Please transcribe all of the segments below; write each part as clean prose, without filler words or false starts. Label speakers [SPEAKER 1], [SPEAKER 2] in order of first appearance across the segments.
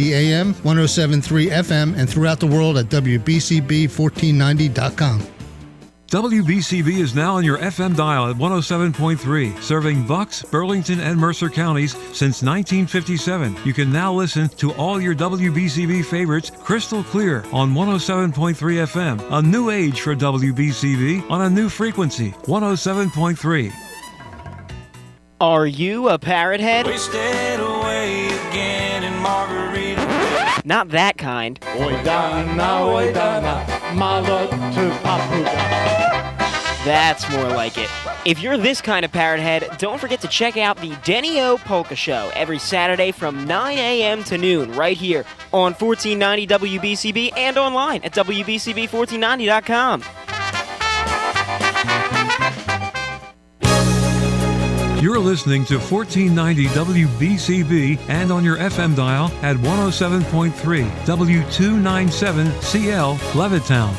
[SPEAKER 1] WBCB AM, 107.3 FM, and throughout the world at WBCB1490.com.
[SPEAKER 2] WBCB is now on your FM dial at 107.3, serving Bucks, Burlington, and Mercer counties since 1957. You can now listen to all your WBCB favorites crystal clear on 107.3 FM, a new age for WBCB on a new frequency, 107.3.
[SPEAKER 3] Are you a parrot head?
[SPEAKER 4] Wasted away again in Margarita.
[SPEAKER 3] Not that kind. That's more like it. If you're this kind of parrot head, don't forget to check out the Denny O Polka Show every Saturday from 9 a.m. to noon right here on 1490 WBCB and online at WBCB1490.com.
[SPEAKER 2] You're listening to 1490 WBCB and on your FM dial at 107.3 W297CL Levittown.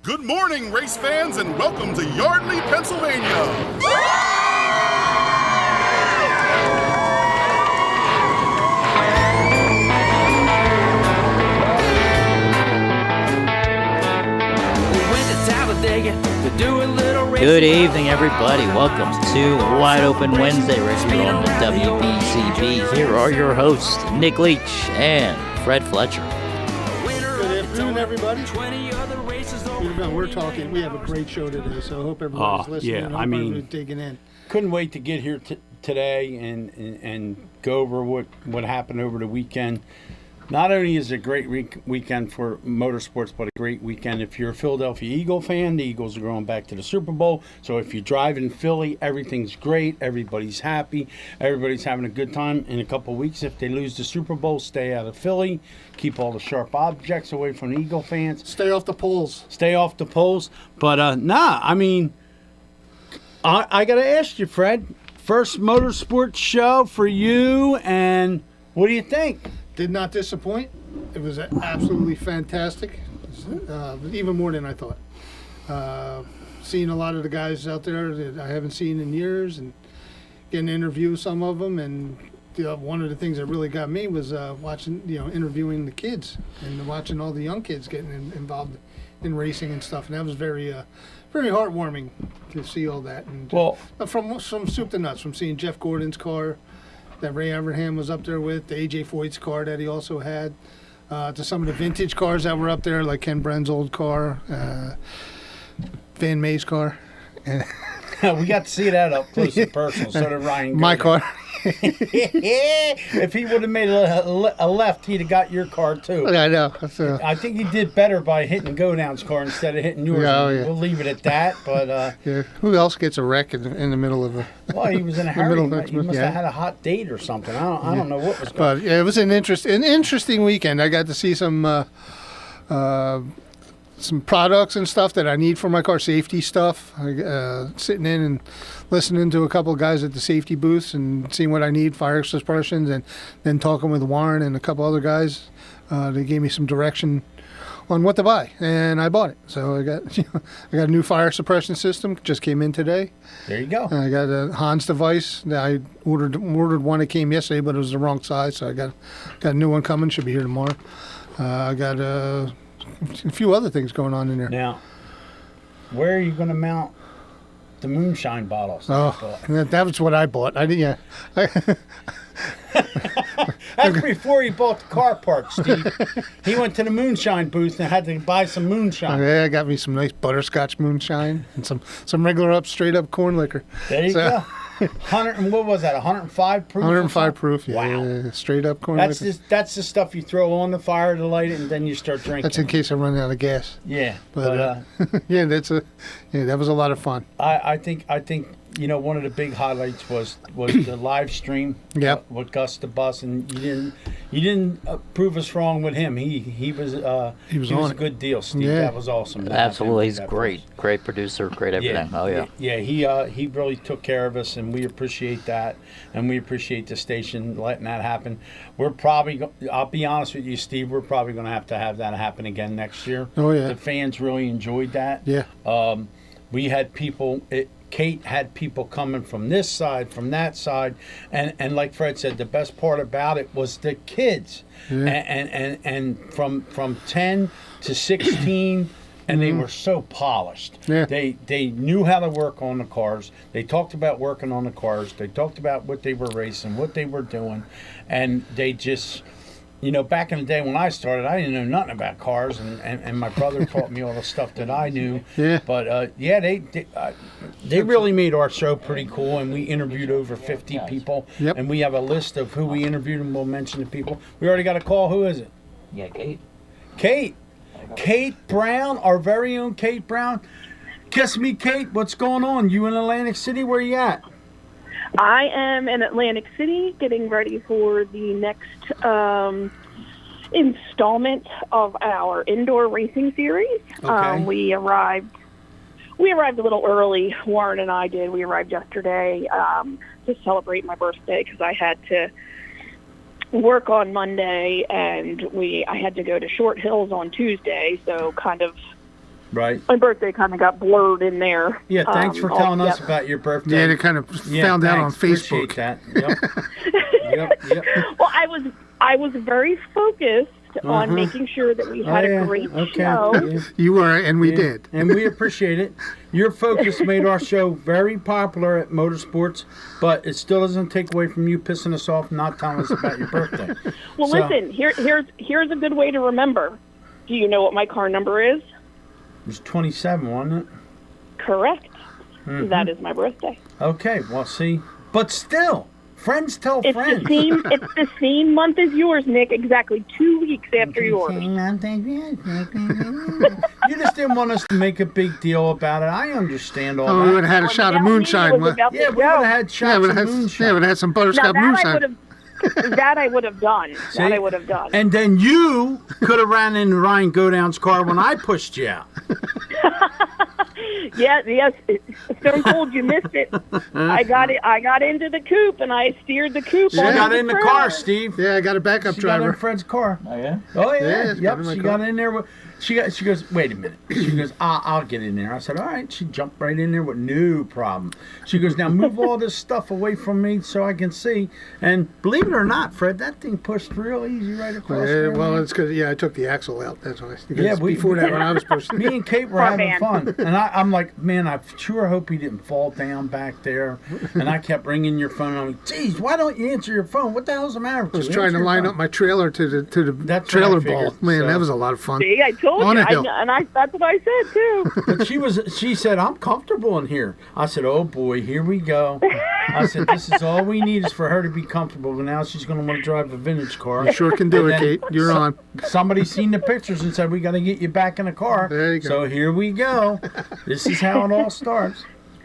[SPEAKER 5] Good morning, race fans, and welcome to Yardley, Pennsylvania.
[SPEAKER 6] Good evening, everybody. Welcome to Wide Open Wednesday right here on the WBCB. Here are your hosts, Nick Leach and Fred Fletcher.
[SPEAKER 7] Good afternoon, everybody. We have a great show today, so I hope everybody's listening.
[SPEAKER 8] Yeah,
[SPEAKER 7] I hope everybody's digging in.
[SPEAKER 8] Couldn't wait to get here today and go over what happened over the weekend. Not only is it a great weekend for motorsports, but a great weekend if you're a Philadelphia Eagle fan. The Eagles are going back to the Super Bowl. So if you drive in Philly, everything's great. Everybody's happy. Everybody's having a good time. In a couple of weeks, if they lose the Super Bowl, stay out of Philly. Keep all the sharp objects away from the Eagle fans.
[SPEAKER 7] Stay off the poles.
[SPEAKER 8] But, I got to ask you, Fred. First motorsports show for you, and what do you think?
[SPEAKER 7] Did not disappoint. It was absolutely fantastic, even more than I thought. Seeing a lot of the guys out there that I haven't seen in years and getting to interview some of them. And one of the things that really got me was watching, interviewing the kids and watching all the young kids getting involved in racing and stuff. And that was very heartwarming to see all that. And from soup to nuts, from seeing Jeff Gordon's car that Ray Abraham was up there with, the A.J. Foyt's car that he also had, to some of the vintage cars that were up there, like Ken Brenn's old car, Van May's car.
[SPEAKER 8] We got to see that up close and personal, so did Ryan.
[SPEAKER 7] My car.
[SPEAKER 8] If he would have made a left, he'd have got your car, too.
[SPEAKER 7] I know.
[SPEAKER 8] I think he did better by hitting Go-Down's car instead of hitting yours. We'll leave it at that. But
[SPEAKER 7] who else gets a wreck in the middle of a...
[SPEAKER 8] Well, he was in a hurry. He must have had a hot date or something. I don't know what was going on.
[SPEAKER 7] But it was an interesting weekend. I got to see some products and stuff that I need for my car, safety stuff. Sitting in and listening to a couple of guys at the safety booths and seeing what I need, fire suppressions, and then talking with Warren and a couple other guys. They gave me some direction on what to buy, and I bought it. So I got a new fire suppression system, just came in today.
[SPEAKER 8] There you go.
[SPEAKER 7] I got a Hans device that I ordered one that came yesterday, but it was the wrong size, so I got a new one coming, should be here tomorrow. I got a few other things going on in there.
[SPEAKER 8] Now, where are you going to mount the moonshine bottles?
[SPEAKER 7] Oh, that was what I bought. I didn't.
[SPEAKER 8] That's before he bought the car park, Steve. He went to the moonshine booth and had to buy some moonshine.
[SPEAKER 7] Yeah, I got me some nice butterscotch moonshine and some regular straight up corn liquor.
[SPEAKER 8] There you go. 100, what was that? 105 proof.
[SPEAKER 7] 105 proof. Yeah,
[SPEAKER 8] wow.
[SPEAKER 7] Straight up corn liquor.
[SPEAKER 8] That's the stuff you throw on the fire to light it, and then you start drinking.
[SPEAKER 7] That's in case I run out of gas.
[SPEAKER 8] Yeah,
[SPEAKER 7] but that was a lot of fun.
[SPEAKER 8] I think one of the big highlights was the live stream.
[SPEAKER 7] Yep.
[SPEAKER 8] With Gus the Bus, and you didn't prove us wrong with him. He was a good deal, Steve.
[SPEAKER 7] Yeah.
[SPEAKER 8] That was awesome.
[SPEAKER 6] Absolutely, he's great producer, great everything.
[SPEAKER 8] He really took care of us, and we appreciate that, and we appreciate the station letting that happen. We're probably, I'll be honest with you, Steve, we're probably going to have that happen again next year.
[SPEAKER 7] Oh yeah.
[SPEAKER 8] The fans really enjoyed that.
[SPEAKER 7] Yeah.
[SPEAKER 8] We had people. Kate had people coming from this side, from that side, and like Fred said, the best part about it was the kids, and from 10 to 16. And they were so polished.
[SPEAKER 7] Yeah.
[SPEAKER 8] They knew how to work on the cars. They talked about working on the cars. They talked about what they were racing, what they were doing. And they just, back in the day when I started, I didn't know nothing about cars. And my brother taught me all the stuff that I knew.
[SPEAKER 7] Yeah.
[SPEAKER 8] But, they really made our show pretty cool. And we interviewed over 50 people.
[SPEAKER 7] Yep.
[SPEAKER 8] And we have a list of who we interviewed, and we'll mention the people. We already got a call. Who is it?
[SPEAKER 6] Yeah, Kate.
[SPEAKER 8] Kate Brown, our very own Kate Brown. Kiss me, Kate. What's going on? You in Atlantic City? Where you at?
[SPEAKER 9] I am in Atlantic City getting ready for the next installment of our indoor racing series.
[SPEAKER 8] Okay.
[SPEAKER 9] We arrived a little early. Warren and I did. We arrived yesterday to celebrate my birthday because I had to work on Monday, and I had to go to Short Hills on Tuesday, so kind of
[SPEAKER 8] right.
[SPEAKER 9] My birthday kind of got blurred in there.
[SPEAKER 8] Yeah, thanks for telling us about your birthday.
[SPEAKER 7] Yeah, they kind of found out on Facebook.
[SPEAKER 8] Appreciate that. Yep.
[SPEAKER 9] Well, I was very focused on making sure that we had a great show.
[SPEAKER 8] Yeah.
[SPEAKER 7] You were, and we did.
[SPEAKER 8] And we appreciate it. Your focus made our show very popular at Motorsports, but it still doesn't take away from you pissing us off and not telling us about your birthday.
[SPEAKER 9] Well, listen, here's a good way to remember. Do you know what my car number is?
[SPEAKER 8] It was 27, wasn't it?
[SPEAKER 9] Correct. Mm-hmm. That is my birthday.
[SPEAKER 8] Okay, well, see. But still, friends tell friends.
[SPEAKER 9] It's the same month as yours, Nick. Exactly 2 weeks after yours.
[SPEAKER 8] You just didn't want us to make a big deal about it. I understand all that.
[SPEAKER 7] We would have had a shot of moonshine.
[SPEAKER 8] We would have had shots of moonshine.
[SPEAKER 7] Yeah, we would have had some butterscotch moonshine.
[SPEAKER 9] That I would have done.
[SPEAKER 8] See?
[SPEAKER 9] That I would have done.
[SPEAKER 8] And then you could have ran into Ryan Godown's car when I pushed you out.
[SPEAKER 9] Yes, Stone Cold, you missed it. I got into the coupe and I steered the coupe.
[SPEAKER 8] She got in the car, Steve.
[SPEAKER 7] Yeah, I got a backup driver.
[SPEAKER 8] Got in Fred's car.
[SPEAKER 6] Oh yeah.
[SPEAKER 8] Oh yeah.
[SPEAKER 7] Yeah,
[SPEAKER 8] Yep. She got in there with. She goes, wait a minute. She goes, I'll get in there. I said, all right. She jumped right in there with no problem. She goes, now move all this stuff away from me so I can see. And believe it or not, Fred, that thing pushed real easy right across there.
[SPEAKER 7] Well, it's because, I took the axle out. That's why.
[SPEAKER 8] Yeah,
[SPEAKER 7] before that, when I was pushing.
[SPEAKER 8] Me and Kate were having fun. And I'm like, man, I sure hope he didn't fall down back there. And I kept ringing your phone. I'm like, geez, why don't you answer your phone? What the hell's the matter with you?
[SPEAKER 7] I was trying to line up my trailer to the trailer ball. Man, that was a lot of fun.
[SPEAKER 9] See, I told you. That's what I said too.
[SPEAKER 8] But she said, I'm comfortable in here. I said, oh boy, here we go. I said, this is all we need is for her to be comfortable. But now she's going to want to drive a vintage car.
[SPEAKER 7] You sure can do it, Kate. You're on.
[SPEAKER 8] Somebody seen the pictures and said, we got to get you back in the car.
[SPEAKER 7] There you go.
[SPEAKER 8] So here we go. This is how it all starts.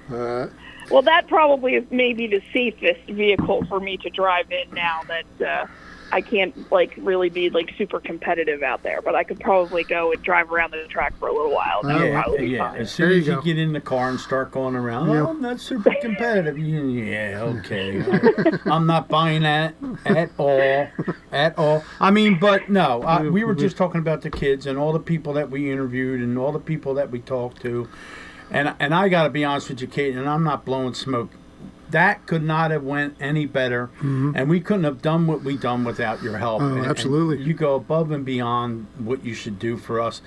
[SPEAKER 9] Well, that probably is maybe the safest vehicle for me to drive in now that I can't really be super competitive out there, but I could probably go and drive around the track for a little while.
[SPEAKER 8] Yeah. As soon as you get in the car and start going around, I'm not super competitive. Okay. I'm not buying that at all. I mean, but no, we were just talking about the kids and all the people that we interviewed and all the people that we talked to, and I got to be honest with you, Kate, and I'm not blowing smoke. That could not have went any better, and we couldn't have done what we done without your help.
[SPEAKER 7] Oh, absolutely.
[SPEAKER 8] And you go above and beyond what you should do for us.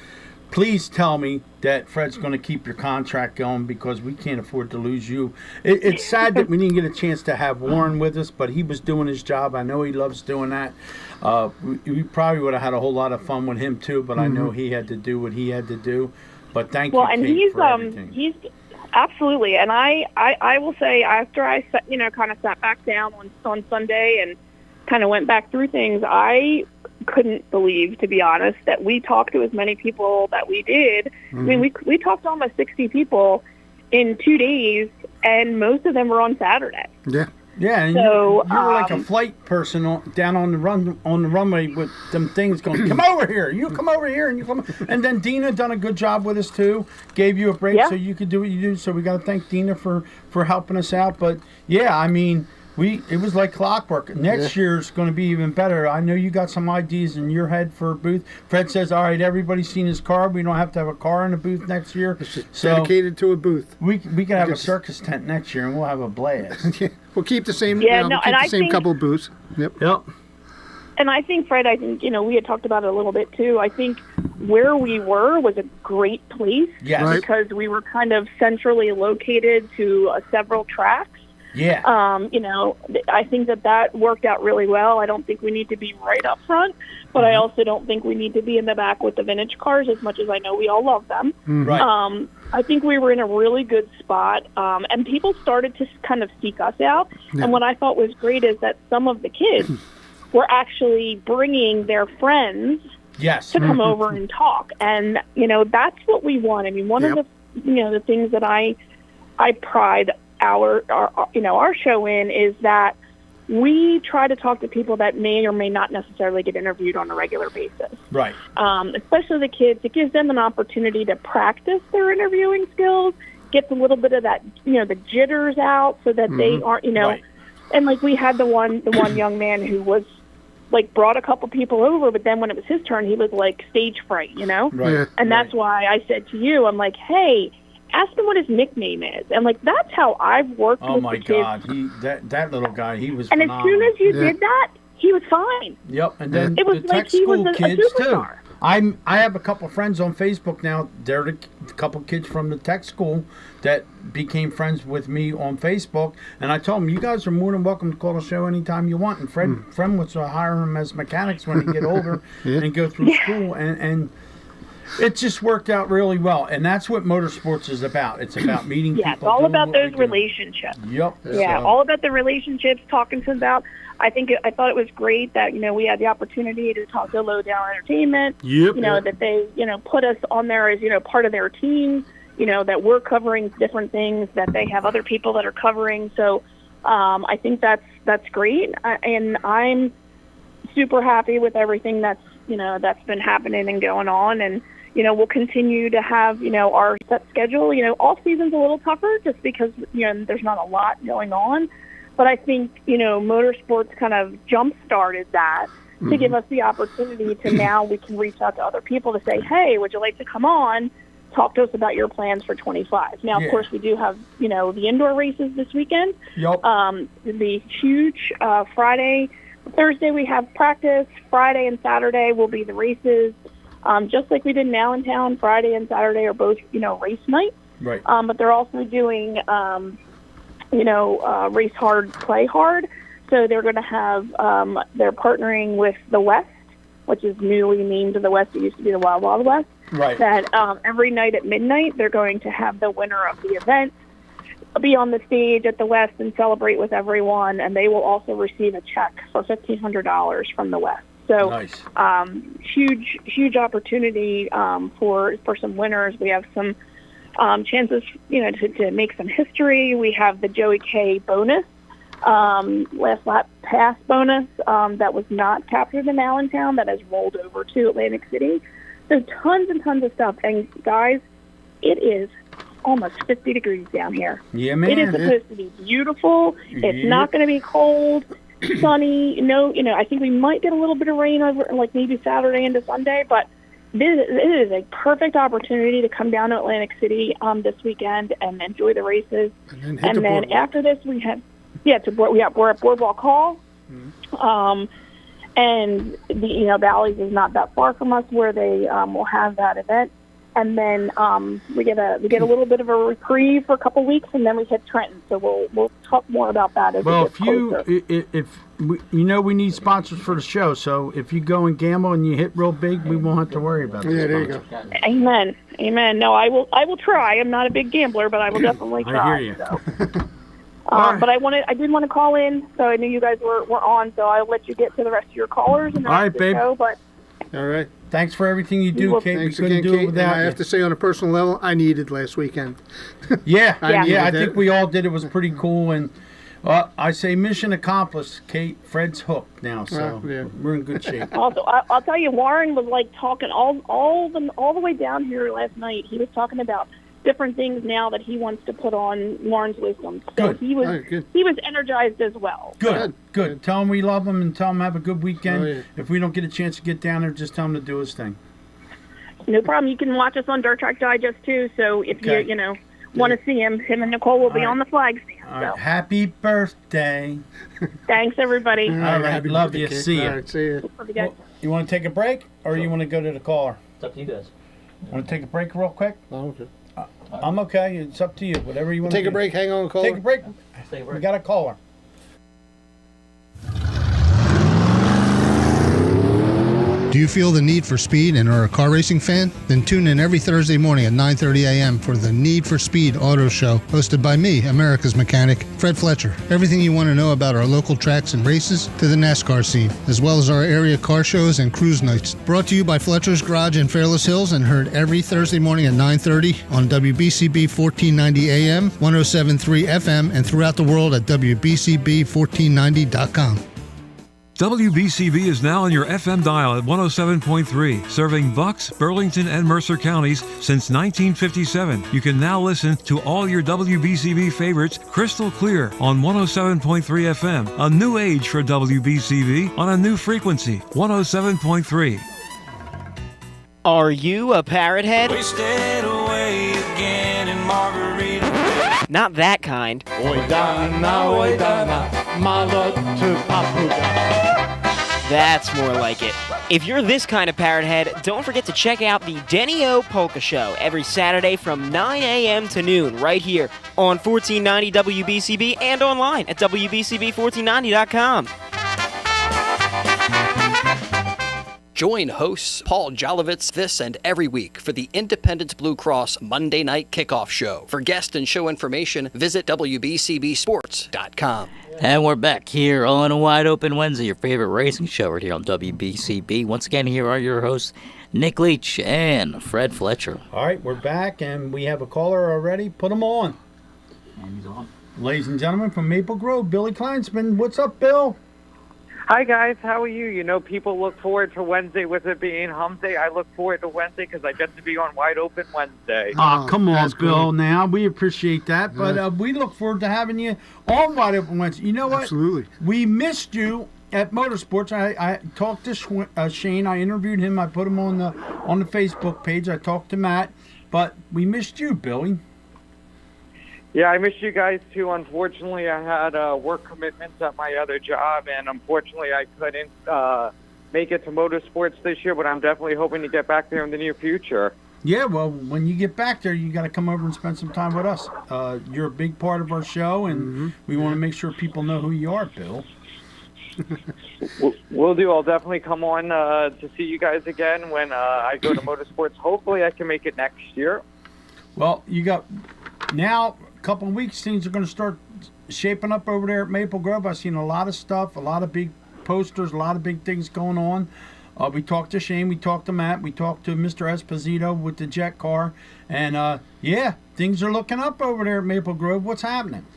[SPEAKER 8] Please tell me that Fred's going to keep your contract going because we can't afford to lose you. It's sad that we didn't get a chance to have Warren with us, but he was doing his job. I know he loves doing that. We probably would have had a whole lot of fun with him too, but I know he had to do what he had to do. But thank you, Kate, for everything.
[SPEAKER 9] He's absolutely, and I will say after I kind of sat back down on Sunday and kind of went back through things, I couldn't believe, to be honest, that we talked to as many people that we did. I mean, we talked to almost 60 people in 2 days, and most of them were on Saturday.
[SPEAKER 8] Yeah, and so, you were like a flight person down on the runway with them things going, come over here, you come over here, and you come. And then Dina done a good job with us too, gave you a break so you could do what you do. So we got to thank Dina for helping us out. But yeah, I mean, It was like clockwork. Next year's going to be even better. I know you got some ideas in your head for a booth. Fred says, all right, everybody's seen his car. We don't have to have a car in the booth next year.
[SPEAKER 7] It's just dedicated to a booth.
[SPEAKER 8] We can have a circus tent next year, and we'll have a blast.
[SPEAKER 7] We'll keep the same.
[SPEAKER 9] Yeah,
[SPEAKER 7] we'll keep the same couple of booths. Yep.
[SPEAKER 9] And I think, Fred, we had talked about it a little bit too. I think where we were was a great place because we were kind of centrally located to several tracks.
[SPEAKER 8] Yeah.
[SPEAKER 9] I think that worked out really well. I don't think we need to be right up front, but I also don't think we need to be in the back with the vintage cars as much as I know we all love them.
[SPEAKER 8] Right.
[SPEAKER 9] I think we were in a really good spot, and people started to kind of seek us out. Yeah. And what I thought was great is that some of the kids were actually bringing their friends to come over and talk. And, that's what we want. I mean, one of the things that I pride our show in is that we try to talk to people that may or may not necessarily get interviewed on a regular basis.
[SPEAKER 8] Right.
[SPEAKER 9] Especially the kids. It gives them an opportunity to practice their interviewing skills, gets a little bit of that, the jitters out so that they aren't, and like we had the one young man who was like brought a couple people over, but then when it was his turn, he was like stage fright,
[SPEAKER 8] Right.
[SPEAKER 9] And that's why I said to you, I'm like, hey, ask him what his nickname is. And like, that's how I've worked with the kids.
[SPEAKER 8] Oh my God. That little guy, he was
[SPEAKER 9] phenomenal. And as soon as you did that, he was fine.
[SPEAKER 8] Yep. And then
[SPEAKER 9] it was
[SPEAKER 8] the
[SPEAKER 9] like
[SPEAKER 8] tech
[SPEAKER 9] he was
[SPEAKER 8] school
[SPEAKER 9] a
[SPEAKER 8] kids
[SPEAKER 9] superstar.
[SPEAKER 8] too. I have a couple friends on Facebook now. They're a couple kids from the tech school that became friends with me on Facebook. And I told them, you guys are more than welcome to call the show anytime you want. And Fred was to hire them as mechanics when they get older and go through school. And it just worked out really well. And that's what motorsports is about. It's about meeting people.
[SPEAKER 9] It's all about those relationships.
[SPEAKER 8] Yep.
[SPEAKER 9] Yeah, all about the relationships, talking to them about. I thought it was great that, we had the opportunity to talk to Lowdown Entertainment.
[SPEAKER 8] Yep.
[SPEAKER 9] That they, put us on there as, part of their team, that we're covering different things that they have other people that are covering. So I think that's great. And I'm super happy with everything that's been happening and going on. And, we'll continue to have, our set schedule. All season's a little tougher just because, there's not a lot going on. But I think, motorsports kind of jump-started that to give us the opportunity to now we can reach out to other people to say, hey, would you like to come on, talk to us about your plans for 25. Now, of course, we do have, the indoor races this weekend.
[SPEAKER 8] Yep.
[SPEAKER 9] The huge Thursday we have practice. Friday and Saturday will be the races. Just like we did in Allentown, Friday and Saturday are both, race nights.
[SPEAKER 8] Right.
[SPEAKER 9] But they're also doing... race hard, play hard. So they're going to have, they're partnering with the West, which is newly named the West. It used to be the Wild Wild West.
[SPEAKER 8] Right.
[SPEAKER 9] That every night at midnight, they're going to have the winner of the event be on the stage at the West and celebrate with everyone. And they will also receive a check for $1,500 from the West. So
[SPEAKER 8] nice.
[SPEAKER 9] Huge opportunity for some winners. We have some chances, to make some history. We have the Joey K bonus, last lap pass bonus, that was not captured in Allentown that has rolled over to Atlantic City. So tons and tons of stuff. And guys, it is almost 50 degrees down here.
[SPEAKER 8] Yeah, man.
[SPEAKER 9] It is supposed to be beautiful. It's not going to be cold, sunny. I think we might get a little bit of rain over, like maybe Saturday into Sunday, but it is a perfect opportunity to come down to Atlantic City this weekend and enjoy the races. And then after this, we have we're at Boardwalk Hall, and the Bally's is not that far from us where they will have that event. And then we get a little bit of a reprieve for a couple weeks, and then we hit Trenton. So we'll talk more about that as we get closer.
[SPEAKER 8] We need sponsors for the show. So if you go and gamble and you hit real big, we won't have to worry about it.
[SPEAKER 7] Yeah, there you go.
[SPEAKER 9] Amen. No, I will try. I'm not a big gambler, but I will definitely try.
[SPEAKER 8] I hear you.
[SPEAKER 9] So. But I did want to call in, so I knew you guys were on. So I'll let you get to the rest of your callers and the rest of the show. But
[SPEAKER 7] all right.
[SPEAKER 8] Thanks for everything you do, Kate.
[SPEAKER 7] Thanks
[SPEAKER 8] we couldn't
[SPEAKER 7] again,
[SPEAKER 8] do
[SPEAKER 7] Kate.
[SPEAKER 8] it without
[SPEAKER 7] I have to say, on a personal level, I needed last weekend.
[SPEAKER 8] I think we all did. It was pretty cool, and I say mission accomplished. Kate, Fred's hooked now, so we're in good shape.
[SPEAKER 9] Also, I'll tell you, Warren was like talking all the way down here last night. He was talking about different things now that he wants to put on Lauren's wisdom. So
[SPEAKER 8] Good.
[SPEAKER 9] he was
[SPEAKER 7] All right, good.
[SPEAKER 9] he was energized as well.
[SPEAKER 8] Good. Tell him we love him and tell him have a good weekend.
[SPEAKER 7] Oh, yeah.
[SPEAKER 8] If we don't get a chance to get down there, just tell him to do his thing.
[SPEAKER 9] No problem. You can watch us on Dirt Track Digest too. So if
[SPEAKER 8] Okay.
[SPEAKER 9] you want to see him and Nicole will be
[SPEAKER 8] All right.
[SPEAKER 9] on the flag stand.
[SPEAKER 8] All right.
[SPEAKER 9] So
[SPEAKER 8] Happy birthday.
[SPEAKER 9] thanks everybody.
[SPEAKER 8] All right.
[SPEAKER 7] Happy
[SPEAKER 8] Love
[SPEAKER 7] birthday,
[SPEAKER 8] you.
[SPEAKER 7] kid.
[SPEAKER 8] See
[SPEAKER 7] All
[SPEAKER 8] you.
[SPEAKER 7] right, see you.
[SPEAKER 9] Love you guys.
[SPEAKER 8] You want to take a break or you want to go to the caller?
[SPEAKER 6] It's up to you guys.
[SPEAKER 8] Want to take a break real quick?
[SPEAKER 7] Oh, okay.
[SPEAKER 8] I'm okay. It's up to you. Whatever you want to
[SPEAKER 7] Take
[SPEAKER 8] do.
[SPEAKER 7] a break. Hang on, caller.
[SPEAKER 8] Take a break.
[SPEAKER 6] Take a break.
[SPEAKER 8] We got a caller.
[SPEAKER 1] Do you feel the need for speed and are a car racing fan? Then tune in every Thursday morning at 9:30 a.m. for the Need for Speed Auto Show, hosted by me, America's mechanic, Fred Fletcher. Everything you want to know about our local tracks and races to the NASCAR scene, as well as our area car shows and cruise nights. Brought to you by Fletcher's Garage in Fairless Hills and heard every Thursday morning at 9:30 on WBCB 1490 AM, 107.3 FM, and throughout the world at WBCB1490.com.
[SPEAKER 2] WBCB is now on your FM dial at 107.3, serving Bucks, Burlington, and Mercer counties since 1957. You can now listen to all your WBCB favorites crystal clear on 107.3 FM, a new age for WBCB on a new frequency, 107.3.
[SPEAKER 3] Are you a parrot head?
[SPEAKER 4] We stayed away again in Margarita.
[SPEAKER 3] Not that kind. That's more like it. If you're this kind of parrot head, don't forget to check out the Denny-O Polka Show every Saturday from 9 a.m. to noon right here on 1490 WBCB and online at WBCB1490.com.
[SPEAKER 10] Join hosts Paul Jolovitz this and every week for the Independence Blue Cross Monday Night Kickoff Show. For guest and show information, visit WBCBSports.com.
[SPEAKER 6] And we're back here on a Wide Open Wednesday, your favorite racing show right here on WBCB. Once again, here are your hosts, Nick Leach and Fred Fletcher.
[SPEAKER 8] All right, we're back, and we have a caller already. Put him on.
[SPEAKER 6] And he's on.
[SPEAKER 8] Ladies and gentlemen, from Maple Grove, Billy Kleinsman. What's up, Bill?
[SPEAKER 11] Hi, guys. How are you? You know, people look forward to Wednesday with it being Hump Day. I look forward to Wednesday because I get to be on Wide Open Wednesday.
[SPEAKER 8] Oh, come on,
[SPEAKER 7] that's
[SPEAKER 8] Bill.
[SPEAKER 7] great.
[SPEAKER 8] Now, we appreciate that, but
[SPEAKER 7] Yeah.
[SPEAKER 8] we look forward to having you on Wide Open Wednesday. You know what?
[SPEAKER 7] Absolutely.
[SPEAKER 8] We missed you at Motorsports. I talked to Shane. I interviewed him. I put him on the Facebook page. I talked to Matt, but we missed you, Billy.
[SPEAKER 11] Yeah, I miss you guys, too. Unfortunately, I had work commitments at my other job, and unfortunately, I couldn't make it to Motorsports this year, but I'm definitely hoping to get back there in the near future.
[SPEAKER 8] Yeah, well, when you get back there, you got to come over and spend some time with us. You're a big part of our show, and we want to make sure people know who you are, Bill.
[SPEAKER 11] Will do. I'll definitely come on to see you guys again when I go to Motorsports. Hopefully, I can make it next year.
[SPEAKER 8] Well, you got now a couple of weeks, things are going to start shaping up over there at Maple Grove. I've seen a lot of stuff, a lot of big posters, a lot of big things going on. We talked to Shane, we talked to Matt, we talked to Mr. Esposito with the jet car, and yeah, things are looking up over there at Maple Grove. What's happening?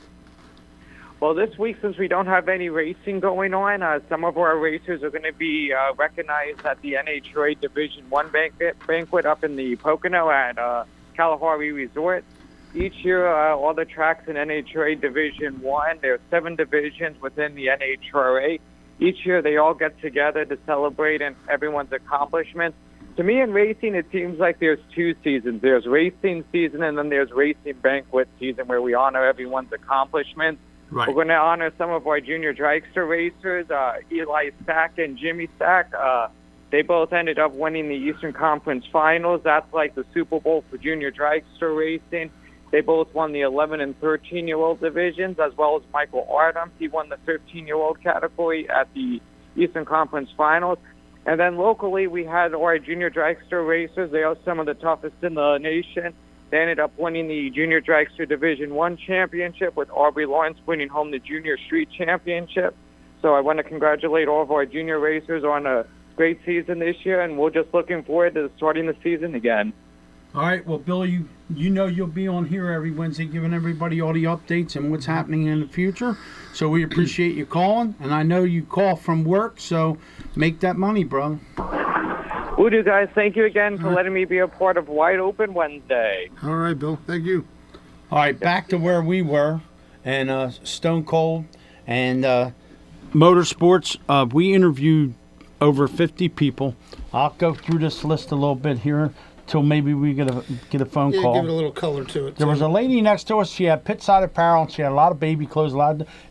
[SPEAKER 11] Well, this week, since we don't have any racing going on, some of our racers are going to be recognized at the NHRA Division I banquet up in the Pocono at Kalahari Resort. Each year, all the tracks in NHRA Division I, there are 7 divisions within the NHRA. Each year, they all get together to celebrate everyone's accomplishments. To me, in racing, it seems like there's 2 seasons. There's racing season, and then there's racing banquet season, where we honor everyone's accomplishments.
[SPEAKER 8] Right.
[SPEAKER 11] We're going to honor some of our junior dragster racers, Eli Stack and Jimmy Stack. They both ended up winning the Eastern Conference Finals. That's like the Super Bowl for junior dragster racing. They both won the 11 and 13-year-old divisions, as well as Michael Ardham. He won the 13-year-old category at the Eastern Conference Finals. And then locally, we had our junior dragster racers. They are some of the toughest in the nation. They ended up winning the Junior Dragster Division I championship, with Aubrey Lawrence winning home the Junior Street Championship. So I want to congratulate all of our junior racers on a great season this year, and we're just looking forward to starting the season again.
[SPEAKER 8] All right, well, Bill, you know you'll be on here every Wednesday giving everybody all the updates and what's happening in the future. So we appreciate you calling, and I know you call from work, so make that money, brother.
[SPEAKER 11] Will do, guys. Thank you again for letting me be a part of Wide Open Wednesday.
[SPEAKER 7] All right, Bill. Thank you.
[SPEAKER 8] All right, back to where we were, and Stone Cold and Motorsports. We interviewed over 50 people. I'll go through this list a little bit here till maybe we get a phone call.
[SPEAKER 7] Give it a little color to it.
[SPEAKER 8] There was a lady next to us. She had pit side apparel, and she had a lot of baby clothes.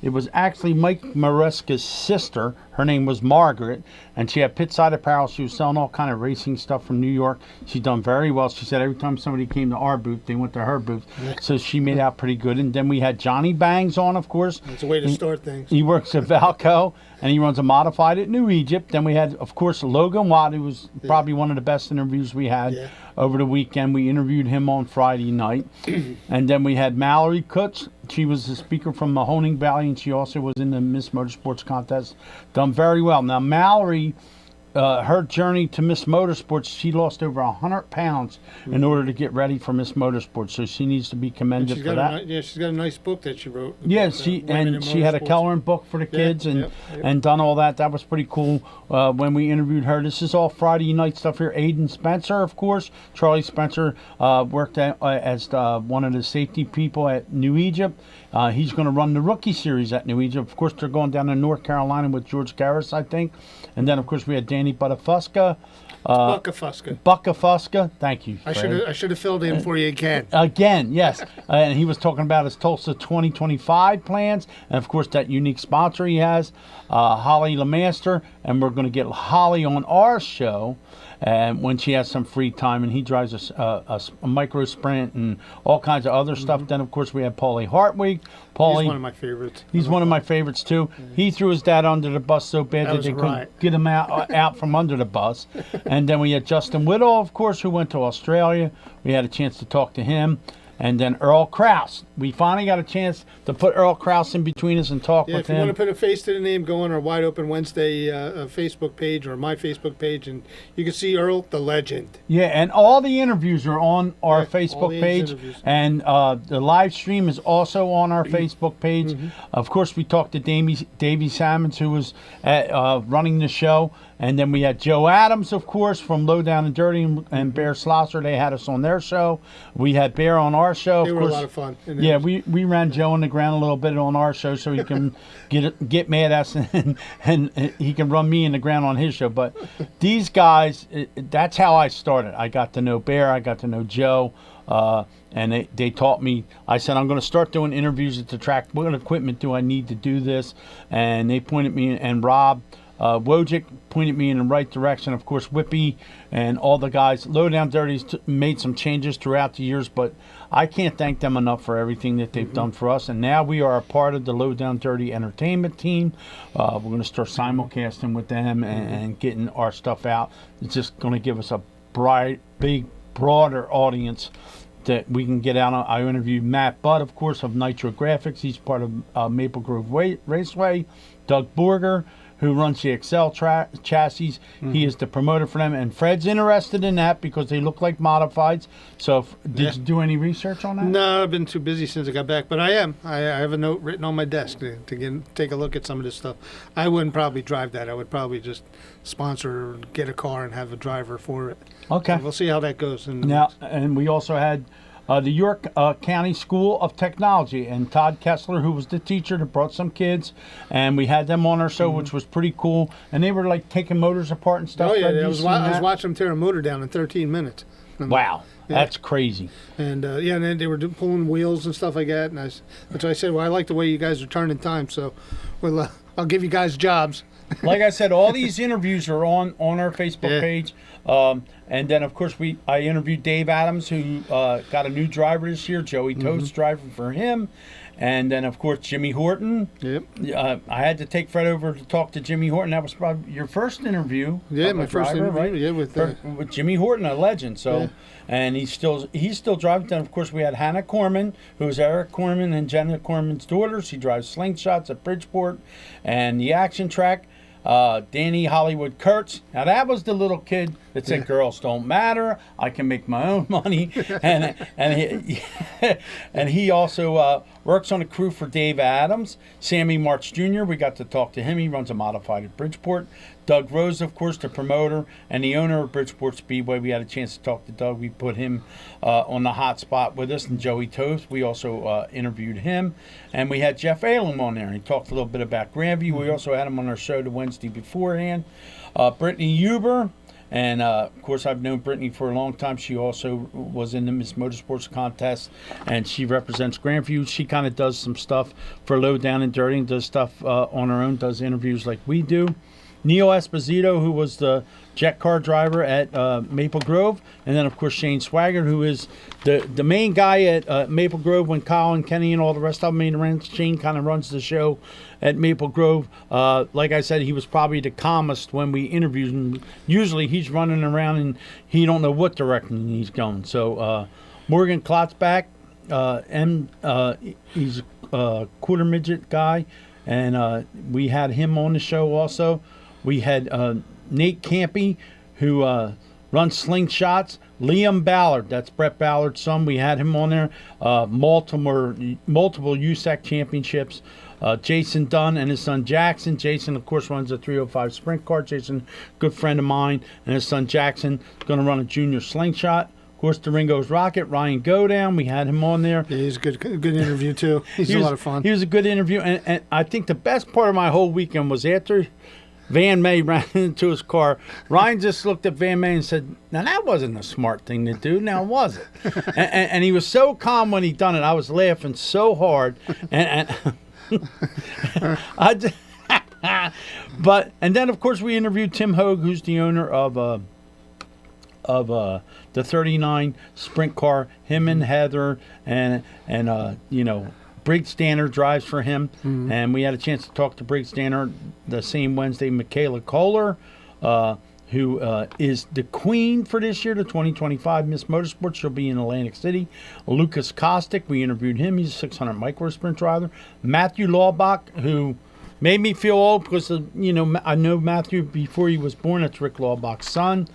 [SPEAKER 8] It was actually Mike Maresca's sister. Her name was Margaret, and she had pit side apparel. She was selling all kind of racing stuff from New York. She's done very well. She said every time somebody came to our booth, they went to her booth. So she made out pretty good. And then we had Johnny Bangs on, of course.
[SPEAKER 7] It's a way to start things.
[SPEAKER 8] He works at Valco, and he runs a modified at New Egypt. Then we had, of course, Logan Watt, who was probably one of the best interviews we had over the weekend. We interviewed him on Friday night. And then we had Mallory Kutz. She was the speaker from Mahoning Valley, and she also was in the Miss Motorsports contest. Done very well. Now, Mallory, her journey to Miss Motorsports, she lost over 100 pounds in order to get ready for Miss Motorsports, so she needs to be commended for that.
[SPEAKER 7] She's got a nice book that she wrote.
[SPEAKER 8] Yeah, she had a coloring book for the kids and done all that. That was pretty cool when we interviewed her. This is all Friday night stuff here. Aiden Spencer, of course. Charlie Spencer worked as one of the safety people at New Egypt. He's going to run the rookie series at New Egypt. Of course, they're going down to North Carolina with George Garris, I think. And then, of course, we had Danny Buttafuska. Buckafuska. Thank you, Fred.
[SPEAKER 7] I should have filled in for you again.
[SPEAKER 8] Again, yes. And he was talking about his Tulsa 2025 plans. And, of course, that unique sponsor he has, Holly LeMaster. And we're going to get Holly on our show and when she has some free time, and he drives a micro sprint and all kinds of other stuff. Then, of course, we have Paulie Hartwig.
[SPEAKER 7] He's one of my favorites.
[SPEAKER 8] He's one of my favorites, too. He threw his dad under the bus so bad that they couldn't get him out from under the bus. And then we had Justin Whittle, of course, who went to Australia. We had a chance to talk to him. And then Earl Krause. We finally got a chance to put Earl Krause in between us and talk with him.
[SPEAKER 7] If you want to put a face to the name, go on our Wide Open Wednesday Facebook page or my Facebook page, and you can see Earl, the legend.
[SPEAKER 8] Yeah, and all the interviews are on our Facebook page, and the live stream is also on our Facebook page. Of course, we talked to Davey Salmons, who was running the show. And then we had Joe Adams, of course, from Low Down and Dirty, and Bear Slosser. They had us on their show. We had Bear on our show.
[SPEAKER 7] They were a lot of fun.
[SPEAKER 8] Yeah, we ran Joe on the ground a little bit on our show so he can get mad at us and he can run me in the ground on his show. But these guys, that's how I started. I got to know Bear. I got to know Joe. And they taught me. I said, I'm going to start doing interviews at the track. What equipment do I need to do this? And they pointed me, and Rob Wojcik pointed me in the right direction. Of course, Whippy and all the guys. Low Down Dirty's made some changes throughout the years, but I can't thank them enough for everything that they've done for us. And now we are a part of the Low Down Dirty entertainment team. We're going to start simulcasting with them and getting our stuff out. It's just going to give us a broader audience that we can get out on. I interviewed Matt Budd, of course, of Nitro Graphics. He's part of Maple Grove Raceway. Doug Borger, who runs the Excel chassis. He is the promoter for them, and Fred's interested in that because they look like modifieds. So did you do any research on that?
[SPEAKER 7] No, I've been too busy since I got back, but I am. I have a note written on my desk to take a look at some of this stuff. I wouldn't probably drive that. I would probably just sponsor or get a car and have a driver for it.
[SPEAKER 8] Okay.
[SPEAKER 7] So we'll see how that goes.
[SPEAKER 8] And we also had the York County School of Technology, and Todd Kessler, who was the teacher that brought some kids, and we had them on our show, which was pretty cool. And they were like taking motors apart and stuff.
[SPEAKER 7] Oh yeah, I was watching them tear a motor down in 13 minutes.
[SPEAKER 8] Wow, that's crazy.
[SPEAKER 7] And and then they were pulling wheels and stuff like that. And I said, well, I like the way you guys are turning time, so I'll give you guys jobs.
[SPEAKER 8] Like I said, all these interviews are on our Facebook page. And then, of course, I interviewed Dave Adams, who got a new driver this year, Joey Toad's driving for him. And then, of course, Jimmy Horton. I had to take Fred over to talk to Jimmy Horton. That was probably your first interview.
[SPEAKER 7] Yeah, my first interview, right? Yeah,
[SPEAKER 8] with Jimmy Horton, a legend. So, and he's still driving. Then, of course, we had Hannah Corman, who is Eric Corman and Jenna Corman's daughter. She drives slingshots at Bridgeport and the Action Track. Danny Hollywood Kurtz. Now that was the little kid that said girls don't matter. I can make my own money, and he also works on a crew for Dave Adams. Sammy March Jr. We got to talk to him. He runs a modified at Bridgeport. Doug Rose, of course, the promoter and the owner of Bridgeport Speedway. We had a chance to talk to Doug. We put him on the hot spot with us, and Joey Toast. We also interviewed him. And we had Jeff Alum on there. He talked a little bit about Grandview. We also had him on our show the Wednesday beforehand. Brittany Huber. And, of course, I've known Brittany for a long time. She also was in the Miss Motorsports contest, and she represents Grandview. She kind of does some stuff for Low Down and Dirty and does stuff on her own, does interviews like we do. Neil Esposito, who was the jet car driver at Maple Grove. And then, of course, Shane Swaggart, who is the main guy at Maple Grove when Kyle and Kenny and all the rest of them made around. Shane kind of runs the show at Maple Grove. Like I said, he was probably the calmest when we interviewed him. Usually he's running around and he don't know what direction he's going. So Morgan Klotzbach, he's a quarter midget guy, and we had him on the show also. We had Nate Campy, who runs Slingshots. Liam Ballard, that's Brett Ballard's son. We had him on there. Multiple USAC championships. Jason Dunn and his son Jackson. Jason, of course, runs a 305 sprint car. Jason, good friend of mine, and his son Jackson is going to run a junior Slingshot. Of course, the Ringo's Rocket, Ryan Godown. We had him on there.
[SPEAKER 7] Yeah, he's a good interview, too. He's a lot of fun.
[SPEAKER 8] He was a good interview, and I think the best part of my whole weekend was after Van May ran into his car. Ryan just looked at Van May and said, now that wasn't a smart thing to do, now was it? and he was so calm when he done it. I was laughing so hard. And I just, and then, of course, we interviewed Tim Hogue, who's the owner of the 39 sprint car. Him and Heather and Briggs Danner drives for him, and we had a chance to talk to Briggs Danner the same Wednesday. Michaela Kohler, who is the queen for this year, the 2025 Miss Motorsports. She'll be in Atlantic City. Lucas Kostick, we interviewed him. He's a 600 micro sprint driver. Matthew Laubach, who made me feel old because, I know Matthew before he was born. That's Rick Laubach's son.